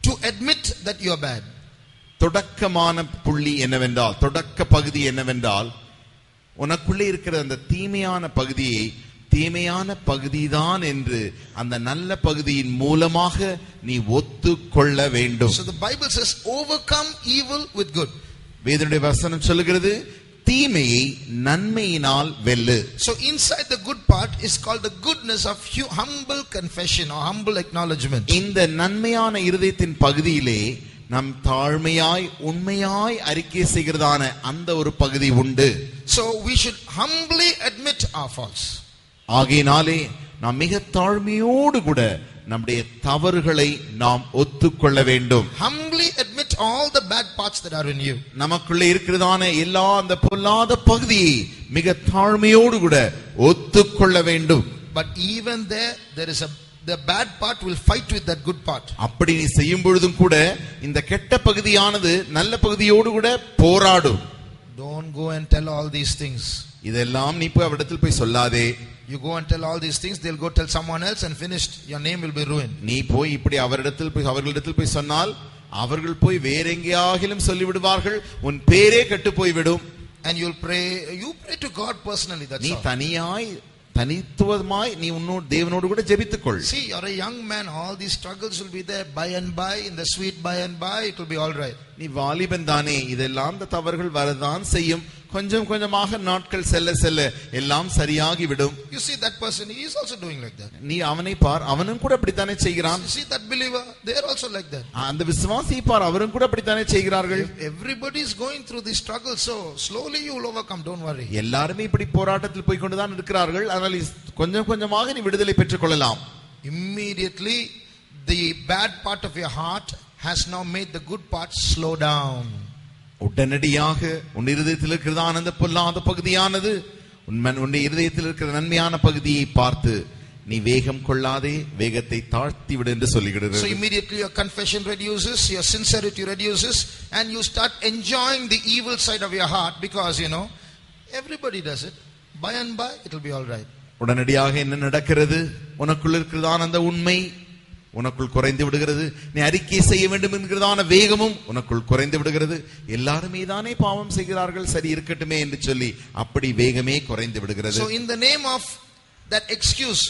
to admit that you are bad. தொடக்கமான புள்ளி என்னவென்றால், தொடக்க பகுதி என்னவென்றால், உனக்குள்ளே இருக்கிற அந்த தீமையான பகுதியை தீமையான பகுதிதான் என்று அந்த நல்ல பகுதியின் மூலமாக நீ ஒத்துக்கொள்ள வேண்டும். So the Bible says overcome evil with good. வேதனுடைய வசனம் சொல்லுகிறது தீமையை நன்மையினால் வெல்லு. So inside the good part is called the goodness of humble confession or humble acknowledgement. இந்த நன்மையான இருதயத்தின் பகுதியிலே நம் தாழ்மையாய் உண்மையாய் அறிக்கை செய்கிறதான அந்த ஒரு பகுதி உண்டு. So we should humbly admit our faults. ஆகையினாலே நாம் மிக தாழ்மையோடு கூட நம்முடைய தவறுகளை நாம் ஒத்துக்கொள்ள வேண்டும். Humbly admit all the bad parts that are in you. நமக்குள்ளே இருக்கிறதான எல்லா அந்த பொல்லாத பகுதியை மிக தாழ்மையோடு கூட ஒத்துக்கொள்ள வேண்டும். But even there is the bad part will fight with that good part. அப்படி நீ செய்யும் பொழுதும் கூட இந்த கெட்ட பகுதியானது நல்ல பகுதியோடு கூட போராடும். Don't go and tell all these things. இதெல்லாம் நீ போய் அவரிடத்தில் போய் சொல்லாதே. You go and tell all these things, they'll go tell someone else and finished. Your name will be ruined. நீ போய் இப்படி அவர்களிடத்தில் போய் சொன்னால் அவர்கள் போய் வேற எங்கேயாகிலும் சொல்லிவிடுவார்கள், உன் பேரே கெட்டு போய்விடும். And you pray to God personally. That's நீ all. தனித்துவமாய் நீ உன்னோடு தேவனோடு கூட ஜெபித்துக்கொள். See, you're a young man, all these struggles will be there by and by, in the sweet by and by, it will be all right. நீ வாலிபன் தானே, இதெல்லாம் இந்த தவறுகள் வரதான் செய்யும், கொஞ்சம் கொஞ்சமாக நாட்கள் செல்ல செல்ல எல்லாம் சரியாகி விடும். You see that person, he is also doing like that. நீ அவனை பார், அவனும் கூட அப்படித்தானே செய்கிறான். See that believer, they are also like that. அந்த விசுவாசியை பார், அவரும் கூட அப்படித்தானே செய்கிறார்கள். Everybody is going through these struggles, so slowly you will overcome, don't worry. எல்லாரும் இப்படி போராட்டத்தில் போய் கொண்டுதான் இருக்கிறார்கள், ஆனால் கொஞ்சம் கொஞ்சமாக நீ விடுதலை பெற்றுக் கொள்ளலாம். Immediately the bad part of your heart has now made the good part slow down. உடனடியாக உன் இருதயத்தில் இருக்கிறதான அந்த பொல்லாத பகுதியானது உன் இருதயத்தில் இருக்கிற நன்மையான பகுதியை பார்த்து நீ வேகம் கொள்ளாதே, வேகத்தை தாழ்த்தி விடு என்று சொல்லுகிறது. So immediately your confession reduces, your sincerity reduces, and you start enjoying the evil side of your heart, because you know everybody does it. By and by it will be all right. உடனடியாக என்ன நடக்கிறது, உனக்குள் இருக்கிறதான அந்த உண்மை உனக்குள் குறைந்து விடுகிறது. நீ அறிக்கை செய்ய வேண்டும் என்கிறதான வேகமும் உனக்குள் குறைந்து விடுகிறது. எல்லாருமே தானே பாவம் செய்கிறார்கள், சரி இருக்கட்டுமே என்று சொல்லி அப்படி வேகமே குறைந்து விடுகிறது. So in the name of that excuse,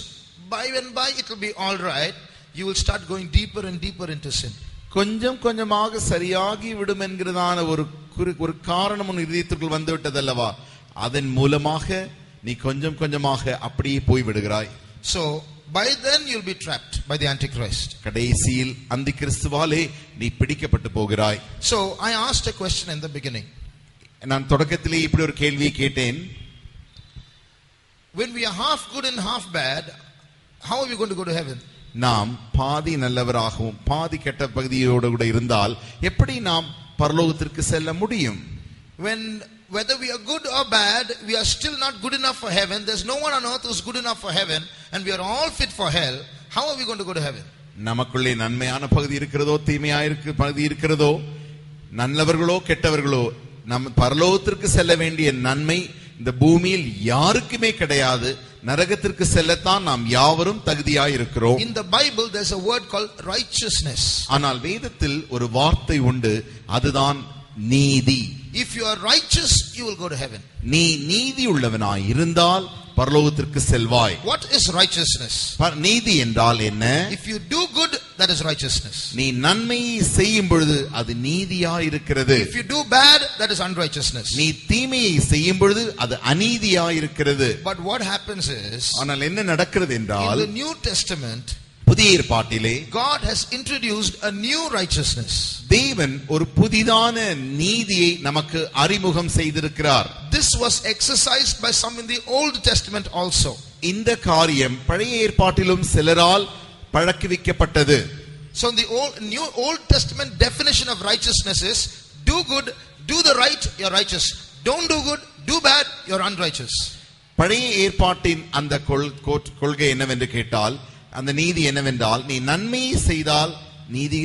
by and by it will be all right, you will start going deeper and deeper into sin. கொஞ்சம் கொஞ்சமாக சரியாகி விடும் என்கிறதான ஒரு காரணம் உன் இதயத்திற்குள் வந்து விட்டதல்லவா, அதன் மூலமாக நீ கொஞ்சம் கொஞ்சமாக அப்படியே போய் விடுகிறாய். So by then you'll be trapped by the Antichrist. கடைசியில் அந்தி கிறிஸ்துவாலே நீ பிடிக்கப்பட்டு போகிறாய். So I asked a question in the beginning. நான் தொடக்கத்திலே இப்படி ஒரு கேள்வியை கேட்டேன். When we are half good and half bad, how are we going to go to heaven? நாம் பாதி நல்லவராகவும் பாதி கெட்ட பகுதியோடு கூட இருந்தால் எப்படி நாம் பரலோகத்திற்கு செல்ல முடியும்? Whether we are good or bad, we are still not good enough for heaven. There's no one on earth who's good enough for heaven, and we are all fit for hell. How are we going to go to heaven? நமக்குள்ளே நன்மையான பகுதி இருக்கிறதோ தீமையான பகுதி இருக்கிறதோ, நல்லவர்களோ கெட்டவர்களோ, நம் பரலோகத்திற்கு செல்ல வேண்டிய நன்மை இந்த பூமியில் யாருக்குமே கிடையாது. நரகத்திற்கு செல்லத்தான் நாம் யாவரும் தகுதியாய் இருக்கிறோம். In the Bible there's a word called righteousness. ஆனால் வேதத்தில் ஒரு வார்த்தை உண்டு, அதுதான் நீதி. If you are righteous, you will go to heaven. நீ நீதி உள்ளவனாய் இருந்தால் பரலோகத்திற்கு செல்வாய். What is righteousness? நீதி என்றால் என்ன? If you do good, that is righteousness. நீ நன்மையை செய்யும் பொழுது அது நீதியாய் இருக்கிறது. If you do bad, that is unrighteousness. நீ தீமையை செய்யும் பொழுது அது அநீதியாய் இருக்கிறது. But what happens is, ஆனால் என்ன நடக்கிறது என்றால், in the New Testament புதிய ஏற்பாட்டிலே God has introduced a new righteousness. தேவன் ஒரு புதிதான நீதியை நமக்கு அறிமுகம் செய்திருக்கிறார். This was exercised by some in the Old Testament also. இந்த காரியம் பழைய ஏற்பாட்டிலும் சிலரால் பழக்குவிக்கப்பட்டது. So the Old Testament definition of righteousness is do good, do the right, you're righteous. Don't do good, do bad, you're unrighteous. பழைய ஏற்பாட்டின் அந்த கொள்கை என்னவென்று கேட்டால், அந்த நீதி என்னவென்றால், நீ நன்மையை செய்தால்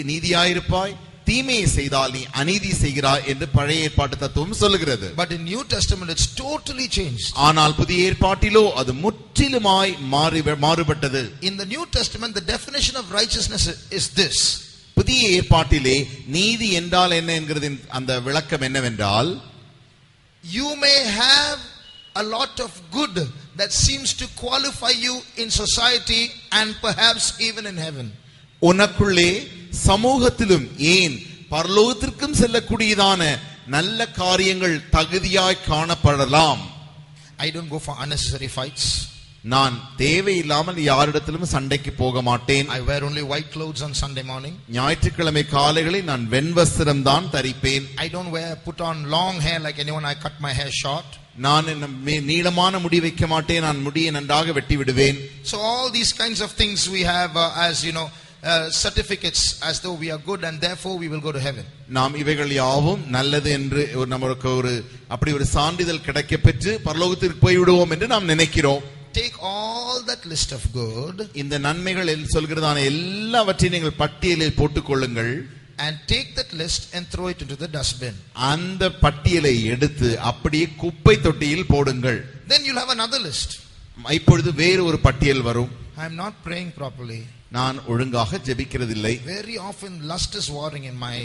நீதியாயிருப்பாய், தீமையை செய்தால் நீ அநீதி செய்கிறாய் என்று பழைய ஏற்பாட்டு தத்துவம் சொல்லுகிறது. But in New Testament it's totally changed. ஆனால் புதிய ஏற்பாட்டிலோ அது முற்றிலுமாய் மாறுபட்டது. In the New Testament the definition of righteousness is this. புதிய ஏற்பாட்டிலே நீதி என்றால் என்ன என்கிறதின் அந்த விளக்கம் என்னவென்றால், you may have a lot of good that seems to qualify you in society and perhaps even in heaven. உனக்குள்ளே சமூகத்திலும் ஏன் பரலோகத்திற்கும் செல்லக்கூடியதான நல்ல காரியங்கள் தகுதியாய் காணப்படலாம். I don't go for unnecessary fights. நான் தேவையில்லாமல் யாரிடத்திலும் சண்டைக்கு போக மாட்டேன். I wear only white clothes on Sunday morning. ஞாயிற்றுக்கிழமை காலைகளில் நான் வெண்வஸ்திரம் தான் தரிப்பேன். I don't put on long hair like anyone. I cut my hair short. நான் நீளமான முடி வைக்க மாட்டேன். நான் முடியை நன்றாக வெட்டி விடுவேன். So all these kinds of things we have as you know certificates as though we are good and therefore we will go to heaven. நாம் இவைகள் யாவும் நல்லது என்று நமக்கு அப்படி ஒரு சான்றிதழ் கிடைக்க பெற்று பரலோகத்திற்கு போய் விடுவோம் என்று நாம் நினைக்கிறோம். Take all that list of good, இந்த நன்மைகள் சொல்கிறதான எல்லாவற்றையும் நீங்கள் பட்டியலில் போட்டுக் கொள்ளுங்கள். and take that list and throw it into the dustbin. அந்த பட்டியலை எடுத்து அப்படியே குப்பை தொட்டியில் போடுங்கள். Then you'll have another list. இப்பொழுது வேறு ஒரு பட்டியல் வரும். I am not praying properly. நான் ஒழுங்காக ஜெபிக்கிறதில்லை. Very often lust is warring in my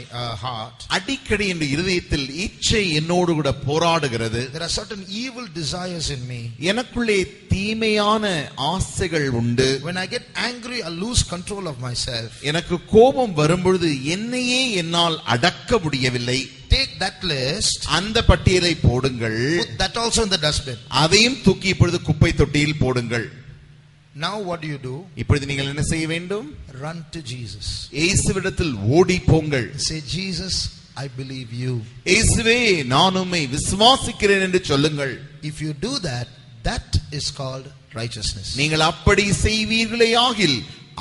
heart. அடிக்கடி என் இதயத்தில் இச்சை என்னோடு கூட போராடுகிறது. There are certain evil desires in me. எனக்குள்ளே தீமையான ஆசைகள் உண்டு. When I get angry, I lose control of myself. எனக்கு கோபம் வரும்பொழுது என்னையே என்னால் அடக்க முடியவில்லை. Take that list. அந்த பட்டியலை போடுங்கள். Put that also in the dustbin. அதையும் தூக்கி இப்பொழுது குப்பை தொட்டியில் போடுங்கள். Now what do you do? இப்பொழுது நீங்கள் என்ன செய்ய வேண்டும்? Run to Jesus. இயேசுவிடத்தில் ஓடி போங்கள். Say, Jesus, I believe you. இயேசுவே, நான் உம்மை விசுவாசிக்கிறேன் என்று சொல்லுங்கள். If you do that, that is called righteousness. நீங்கள் அப்படி செய்வீர்களேயாகில்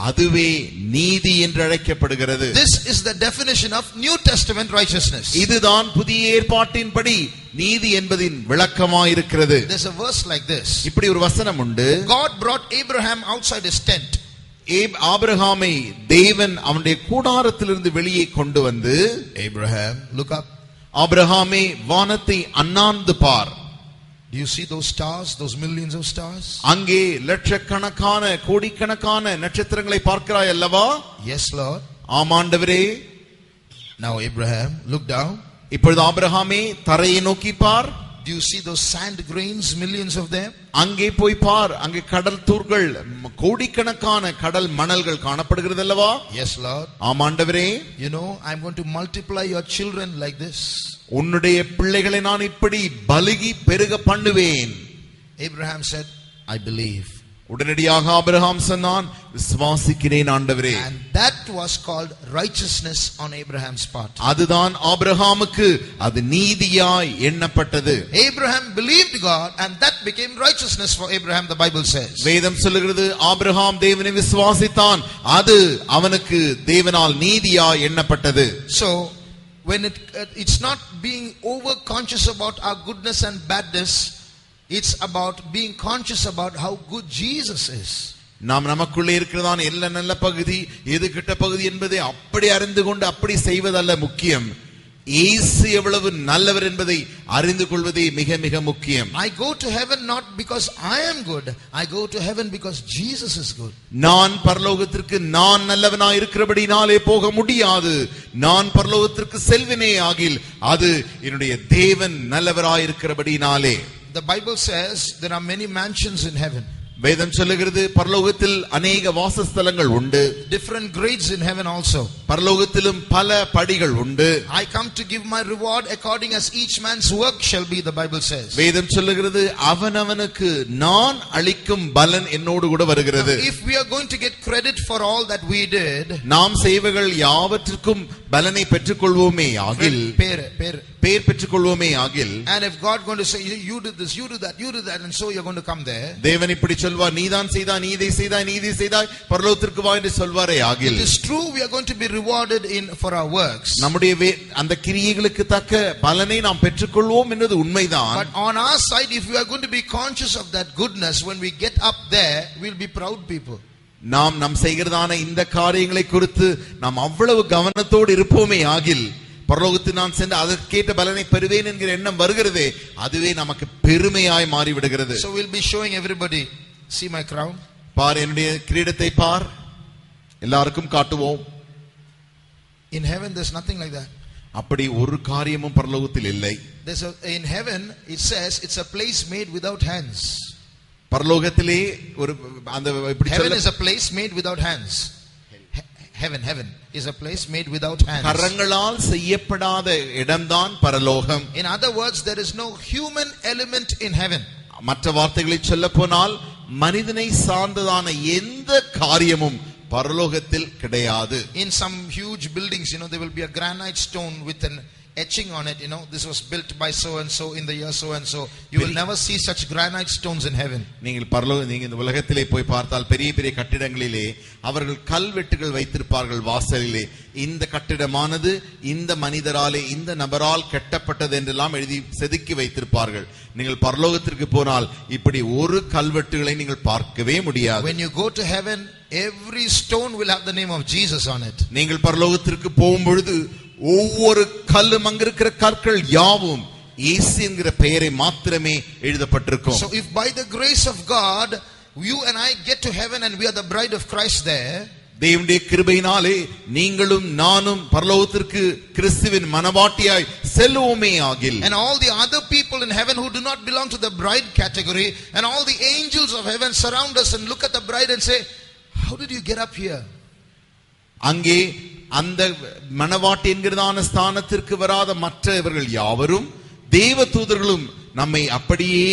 அதுவே நீதி என்று அழைக்கப்படுகிறது. This is the definition of New Testament righteousness. இதுதான் புதிய ஏற்பாட்டின்படி நீதி என்பதின் விளக்கமாயிருக்கிறது. There's a verse like this. இப்படி ஒரு வசனம் உண்டு. God brought Abraham outside his tent. ஆபிரகாமை தேவன் அவனுடைய கூடாரத்திலிருந்து வெளியே கொண்டு வந்து, Abraham, look up. ஆபிரகாமே, வானத்தை அண்ணாந்து பார். Do you see those stars, those millions of stars? அங்கே லட்சக்கணக்கான கோடிக்கணக்கான நட்சத்திரங்களை பார்க்கிறாய் அல்லவா? Yes, Lord. ஆமாண்டவரே. Now Abraham, look down. இப்பொழுது ஆபிரகாமே, தரையை நோக்கி பார். Do you see those sand grains, millions of them? அங்கே போய் பார். அங்கே கடல் தூர்கள், கோடிக்கணக்கான கடல் மணல்கள் காணப்படுகிறது அல்லவா? Yes, Lord. ஆமாண்டவரே. You know, I'm going to multiply your children like this. உன்னுடைய பிள்ளைகளை நான் இப்படி பலுகி பெருக பண்ணுவேன். Abraham said, I believe. உடனடியாக ஆபிரகாம் சொன்னான், விசுவாசிக்கிறேன் ஆண்டவரே. And that was called righteousness on Abraham's part. அதுதான் ஆபிரகாமுக்கு அது நீதியாய் எண்ணப்பட்டது. Abraham believed God and that became righteousness for Abraham, the Bible says. வேதம் சொல்லுகிறது, ஆபிரகாம் தேவனை விசுவாசித்தான், அது அவனுக்கு தேவனால் நீதியாய் எண்ணப்பட்டது. So when it's not being over conscious about our goodness and badness, it's about being conscious about how good Jesus is. நாம் நமக்குள்ளே இருக்கிறதான எல்லா நல்ல பகுதி எது கெட்ட பகுதி என்பதை அப்படி அறிந்து கொண்டு அப்படி செய்வதல்ல முக்கியம். இயேசு எவ்வளவு நல்லவர் என்பதை அறிந்து கொள்வதே மிக மிக முக்கியம். I go to heaven not because I am good. I go to heaven because Jesus is good. நான் பரலோகத்திற்கு நான் நல்லவனாய் இருக்கிறபடினாலே போக முடியாது. நான் பரலோகத்திற்கு செல்வினே ஆகில் அது என்னுடைய தேவன் நல்லவராய் இருக்கிறபடினாலே. The Bible says there are many mansions in heaven. வேதம் சொல்லுகிறது, பரலோகத்தில் அநேக வாசஸ்தலங்கள் உண்டு. Different grades in heaven also. பரலோகத்திலும் பல படிகள் உண்டு. I come to give my reward according as each man's work shall be, the Bible says. வேதம் சொல்லுகிறது, அவனவனுக்கு நான் அளிக்கும் பலன் என்னோடு கூட வருகிறது. If we are going to get credit for all that we did, நாம் செய்வர்கள் யாவற்றிற்கும் பலனை பெற்றுக்கொள்வோமே ஆகில், பேர் பெற்றுக்கொள்வோமே ஆகில், and if God going to say you did this, you did that, you did that, and so you're going to come there, தேவன் இப்படி சொல்வார், நீதான் செய்தாய், நீ இதை செய்தாய், நீ இதை செய்தாய், பரலோகத்திற்கு வா என்று சொல்வாரே ஆகில், it is true we are going to be rewarded for our works. நம்முடைய அந்த கிரியைகளுக்கு தக்க பலனை நாம் பெற்றுக்கொள்வோம் என்பது உண்மைதான். But on our side, if we are going to be conscious of that goodness, when we get up there, we'll be proud people. நாம் செய்கிறதான இந்த காரியங்களை குறித்து நாம் அவ்வளவு கவனத்தோடு இருப்போமே ஆகில், பரலோகத்தில் நான் சென்று அதற்கேற்ற பலனை பெறுவேன் என்கிற எண்ணம் வருகிறதே, அதுவே நமக்கு பெருமையாய் மாறிவிடுகிறது. So we'll be showing everybody, see my crown. பார், என்னுடைய கிரீடத்தை பார், எல்லாருக்கும் காட்டுவோம். In heaven there's nothing like that. அப்படி ஒரு காரியமும் பரலோகத்தில் இல்லை. In heaven it says it's a place made without hands. பரலோகத்திலே ஒரு அந்த இப்படி heaven is a place made without hands. Heaven is a place made without hands. கரங்களால் செய்யப்படாத இடம்தான் பரலோகம். In other words, there is no human element in heaven. மற்ற வார்த்தைகளில் சொல்லப்போனால் மனிதனை சார்ந்ததான எந்த காரியமும் பரலோகத்தில் கிடையாது. In some huge buildings, there will be a granite stone with an etching on it, this was built by so and so in the year so and so. You will never see such granite stones in heaven. நீங்கள் இந்த உலகத்திலே போய் பார்த்தால் பெரிய பெரிய கட்டிடங்களிலே அவர்கள் கல்வெட்டுகள் வைத்திருப்பார்கள் வாசலிலே. இந்த கட்டிடமானது இந்த மனிதராலே இந்த நபரால் கட்டப்பட்டது என்றெல்லாம் எழுதி செதுக்கி வைத்திருப்பார்கள். நீங்கள் பரலோகத்திற்கு போனால் இப்படி ஒரு கல்வெட்டுகளை நீங்கள் பார்க்கவே முடியாது. When you go to heaven, every stone will have the name of Jesus on it. நீங்கள் பரலோகத்திற்கு போகும்பொழுது ஒவ்வொரு கல்லும் அங்கிருக்கிற கற்கள் யாவும் இயேசு என்கிற பெயரை மாத்திரமே எழுதப்பட்டிருக்கும். So if by the grace of God you and I get to heaven and we are the bride of Christ there, தேவனுடைய கிருபையினாலே நீங்களும் நானும் பரலோகத்திற்கு கிறிஸ்துவின் மனவாட்டியாய் செல்லுவோமே ஆகில், and all the other people in heaven who do not belong to the bride category, and all the angels of heaven surround us and look at the bride and say, how did you get up here? அங்கே அந்த மனவாட்டி என்கிறதான ஸ்தானத்திற்கு வராத மற்றவர்கள் யாவரும் தேவ தூதர்களும் நம்மை அப்படியே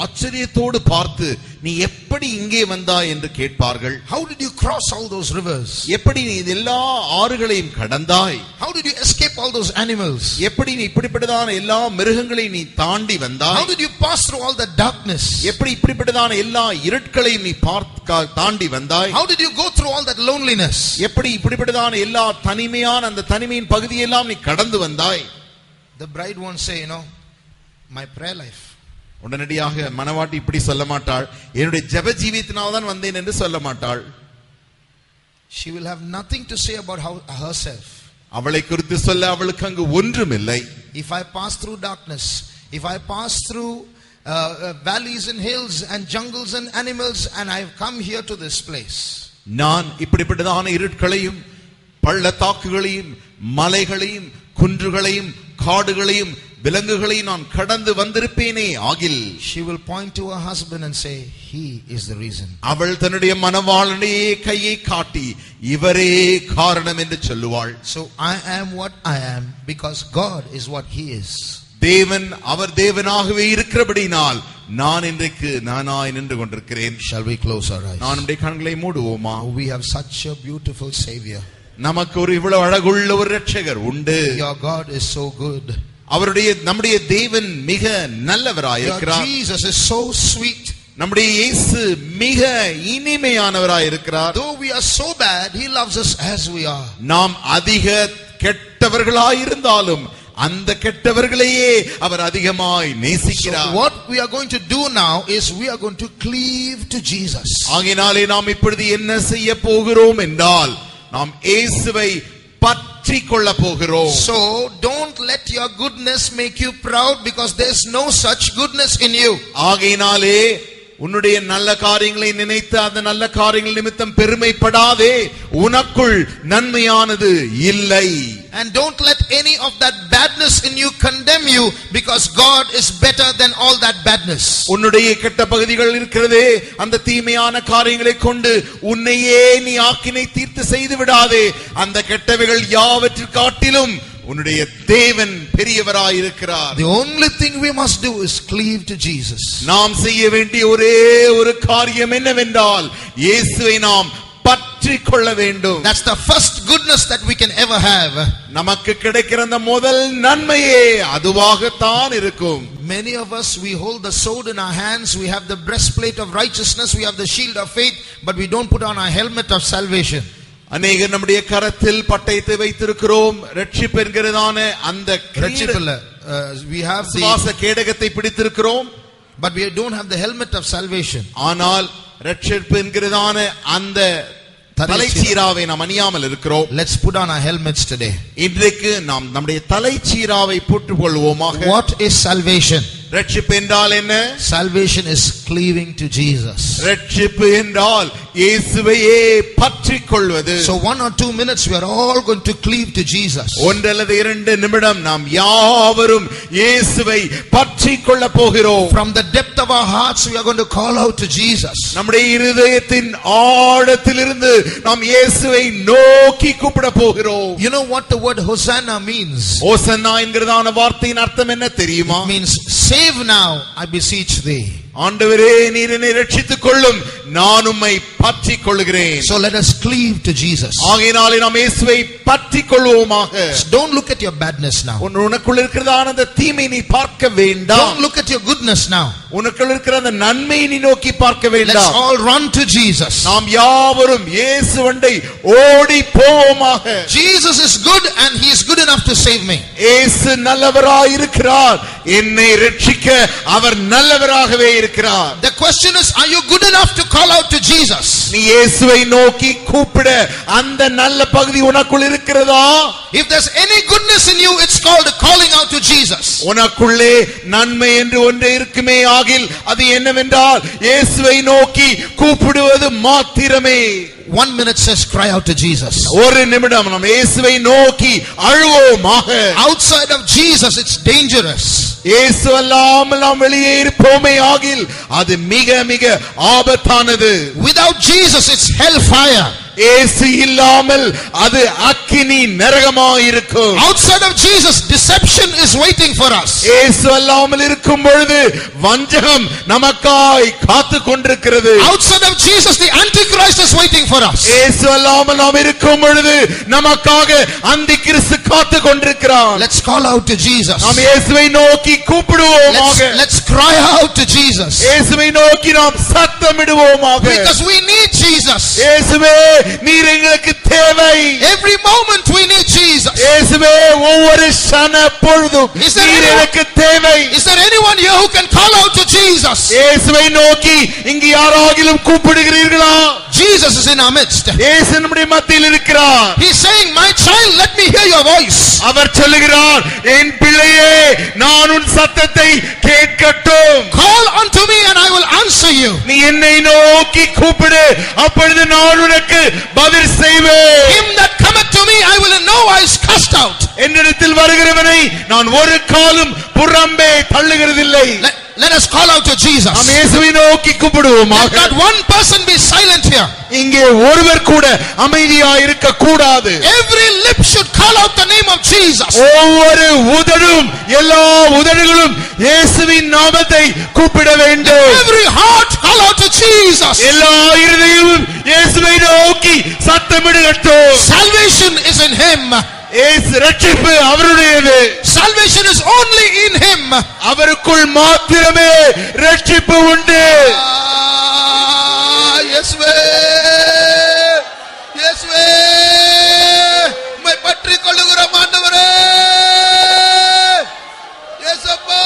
ஆச்சரியத்தோடு பார்த்து நீ எப்படி இங்கே வந்தாய் என்று கேட்பார்கள். How did you cross all those rivers? எப்படி நீ எல்லா ஆறுகளையும் கடந்தாய்? How did you escape all those animals? எப்படி நீ இப்படிப்பட்டதான எல்லா மிருகங்களையும் நீ தாண்டி வந்தாய்? How did you pass through all the darkness? எப்படி இப்படிப்பட்டதான எல்லா இருட்களையும் நீ தாண்டி வந்தாய்? How did you go through all that loneliness? எப்படி இப்படிப்பட்டதான எல்லா தனிமையான அந்த தனிமையின் பகுதியெல்லாம் நீ கடந்து வந்தாய்? The bride won't say, my prayer life. உடனடியாக மனவாட்டி இப்படி சொல்ல மாட்டாள், என்னுடைய ஜெப ஜீவியத்தினால் தான் வந்தேன் என்று சொல்ல மாட்டாள். She will have nothing to say about herself. அவளை குறித்து சொல்ல அவளுக்கு அங்கு ஒன்றும் இல்லை. If I pass through darkness, if I pass through valleys and hills and jungles and animals, and I have come here to this place. நான் இப்படிப்பட்டதான இருட்களையும் பள்ளத்தாக்குகளையும் மலைகளையும் குன்றுகளையும் காடுகளையும் விலங்குகளையும் நான் கடந்து வந்திருப்பேனே ஆகில், she will point to her husband and say, he is the reason. அவள் தன்னுடைய மணவாளனையே கையை காட்டி இவரே காரணம் என்று சொல்லுவாள். So I am what I am because God is what he is. தேவன் அவர் தேவனாகவே இருக்கிறபடினால் நான் இன்றைக்கு நானாய் நின்று கொண்டிருக்கிறேன். Shall we close our eyes? நான் நம்முடைய கண்களை மூடுவோமா? We have such a beautiful savior. நமக்கு ஒரு இவ்வளவு அழகுள்ள ஒரு இரட்சகர் உண்டு. Your God is so good. நம்முடைய தேவன் மிக நல்லவராய் இருக்கிறார். Jesus is so sweet. நம்முடைய இயேசு மிக இனிமையானவராய் இருக்கிறார். Though we are so bad, he loves us as we are. நாம் அதிக கெட்டவர்களாய் இருந்தாலும் அந்த கெட்டவர்களையே அவர் அதிகமாய் நேசிக்கிறார். So what we are going to do now is we are going to cleave to Jesus. ஆகையாலே நாம் இப்பொழுது என்ன செய்ய போகிறோம் என்றால் நாம் இயேசுவை பற்றி கொள்ள போகிறோம். So don't let your goodness make you proud because there is no such goodness in you. ஆகையினாலே உன்னுடைய நல்ல காரியங்களை நினைத்து அந்த நல்ல காரியங்கள் நிமித்தம் பெருமைப்படாதே, உனக்குள் நன்மையானது இல்லை. And don't let any of that badness in you condemn you because God is better than all that badness. உன்னுடைய கெட்ட பகுதிகள் இருக்கிறதே, அந்த தீமையான காரியங்களை கொண்டு உன்னையே நீ ஆக்கினை தீர்த்து செய்து விடாதே. அந்த கெட்டவைகள் யாவற்றிற்காட்டிலும் உன்னுடைய தேவன் பெரியவராய் இருக்கிறார். The only thing we must do is cleave to Jesus. நாம் செய்ய வேண்டிய ஒரே ஒரு காரியம் என்னவென்றால் இயேசுவை நாம் பற்றி கொள்ள வேண்டும். That's the first goodness that we can ever have. நமக்கு கிடைக்கிற அந்த முதல் நன்மையே அதுவாகத்தான் இருக்கும். Many of us, we hold the sword in our hands, we have the breastplate of righteousness, we have the shield of faith, but we don't put on our helmet of salvation. அநேகர் நம்முடைய கரத்தில் பட்டயத்தை வைத்திருக்கிறோம், ரட்சிப்பு என்கிறதான அந்த ரட்சிப்புல we have the சுவாச கேடகத்தை பிடித்திருக்கிறோம், but we don't have the helmet of salvation. ஆனால் ரட்சிப்பு என்கிறதான அந்த தலைச்சீராவை நாம் அணியாமல் இருக்கிறோம். Let's put on our helmets today. இன்றைக்கு நாம் நம்முடைய தலைச்சீராவை போட்டுக் கொள்வோமாக. What is salvation? ரட்சிப்பு என்றால் என்ன? Salvation is cleaving to Jesus. ரட்சிப்பு என்றால் இயேசுவையே பற்றிக் கொள்வது. So 1 or 2 minutes we are all going to cleave to Jesus. ஒன்று அல்லது 2 நிமிடம் நாம் யாவரும் இயேசுவை பற்றிக் கொள்ள போகிறோம். From the depth of our hearts we are going to call out to Jesus. நம்முடைய இருதயத்தின் ஆழத்திலிருந்து நாம் இயேசுவை நோக்கி கூப்பிட போகிறோம். You know what the word Hosanna means? ஹோசன்னா என்கிறதான வார்த்தையின் அர்த்தம் என்ன தெரியுமா? It means save now, I beseech thee. ஆண்டவரே நீர் என்னை ரட்சித்துக் கொள்ளும், நான் உம்மை பற்றிக் கொள்கிறேன். So let us cleave to Jesus. ஆகையினாலே நாம் இயேசுவை பற்றிக் கொள்வோமாக. Don't look at your badness now. உனக்குள்ள இருக்கிறதான அந்த தீமை நீ பார்க்க வேண்டாம். Don't look at your goodness now. உனக்குள்ள இருக்கிற அந்த நன்மையை நீ நோக்கி பார்க்க வேண்டாம். Let's all run to Jesus. நாம் யாவரும் இயேசுவண்டை ஓடி போவோமாக. Jesus is good and he is good enough to save me. இயேசு நல்லவராய் இருக்கிறார், என்னை ரட்சிக்க அவர் நல்லவராகவே இருக்கிறார். The question is, are you good enough to call out to Jesus? நீ இயேசுவை நோக்கி கூப்பிட அந்த நல்ல பகுதி உனக்குள் இருக்கிறதா? If there's any goodness in you, it's called calling out to Jesus. உனக்குள்ளே நன்மை என்று ஒன்று இருக்குமே ஆகில் அது என்னவென்றால் இயேசுவை நோக்கி கூப்பிடுவது மாத்திரமே. 1 minute says cry out to Jesus. ஒரு நிமிடம் நாம் இயேசுவை நோக்கி அழுவோமாக. Outside of Jesus it's dangerous. இயேசு அல்லாமல் நாம் வெளியே இருப்போமே ஆகில் அது மிக மிக ஆபத்தானது. Without Jesus it's hellfire. இயேசு இல்லாமல் அது அக்கினி நரகமாய் இருக்கும். Outside of Jesus deception is waiting for us. இயேசு அல்லாமல் இருக்கும் பொழுது வஞ்சகம் நமக்காய் காத்து கொண்டிருக்கிறது. Outside of Jesus the antichrist is waiting for us. இயேசு அல்லாமல் நாம் இருக்கும் பொழுது நமக்காக அந்தி கிறிஸ்து காத்து கொண்டிருக்கிறான். Let's call out to Jesus. நாம் இயேசுவை நோக்கி கூப்பிடுவோமாக. Let's cry out to Jesus. இயேசுவை நோக்கி நாம் சத்தமிடுவோமாக. Because we need Jesus. இயேசுவே நீர் எங்களுக்கு தேவை. Every moment we need Jesus. இயேசுவே ஒவ்வொரு க்ஷண பொழுதும் நீர் எனக்கு தேவை. Is there anyone here who can call out to Jesus? இயேசுவை நோக்கி இங்கு யாராகிலும் கூப்பிடுகிறீர்களா? Jesus is in our midst. இயேசு நம்முடைய மத்தியில் இருக்கிறார். He is saying, my child, let me hear your voice. அவர் சொல்லுகிறார், என் பிள்ளையே நான் உன் சத்தத்தை கேட்கட்டும். Call unto me and I will answer you. நீ என்னை நோக்கி கூப்பிடு, அப்பொழுது நான் உனக்கு பதில் செய்வேன். Him that cometh to me I will in no wise cast out. என்னிடத்தில் வருகிறவனை நான் ஒரு காலும் புறம்பே தள்ளுகிறதில்லை. Let us call out to Jesus. நாம் இயேசுவை நோக்கி கூப்பிடுவோமாக. Let not one person be silent here. இங்கே ஒருவர் கூட அமைதியாய் இருக்க கூடாது. Every lip should call out the name of Jesus. ஒவ்வொரு உதடும், எல்லா உதடுகளும் இயேசுவின் நாமத்தை கூப்பிட வேண்டும். Every heart call out to Jesus. எல்லா இருதயமும் இயேசுவை நோக்கி சத்தமிடட்டும். Salvation is in him. இயேசு ரட்சிப்பு அவருடையது. Salvation is only in him. அவருக்குள் மாத்திரமே ரட்சிப்பு உண்டு. இயேசுவே இயேசுவே மை பற்றிக் கொள்ளுகிறோம் ஆண்டவரே. இயேசப்பா.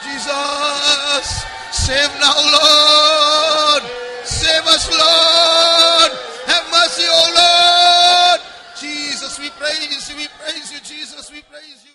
Jesus save now Lord. Save us Lord. Have mercy O Lord. Jesus we praise you Jesus we praise you.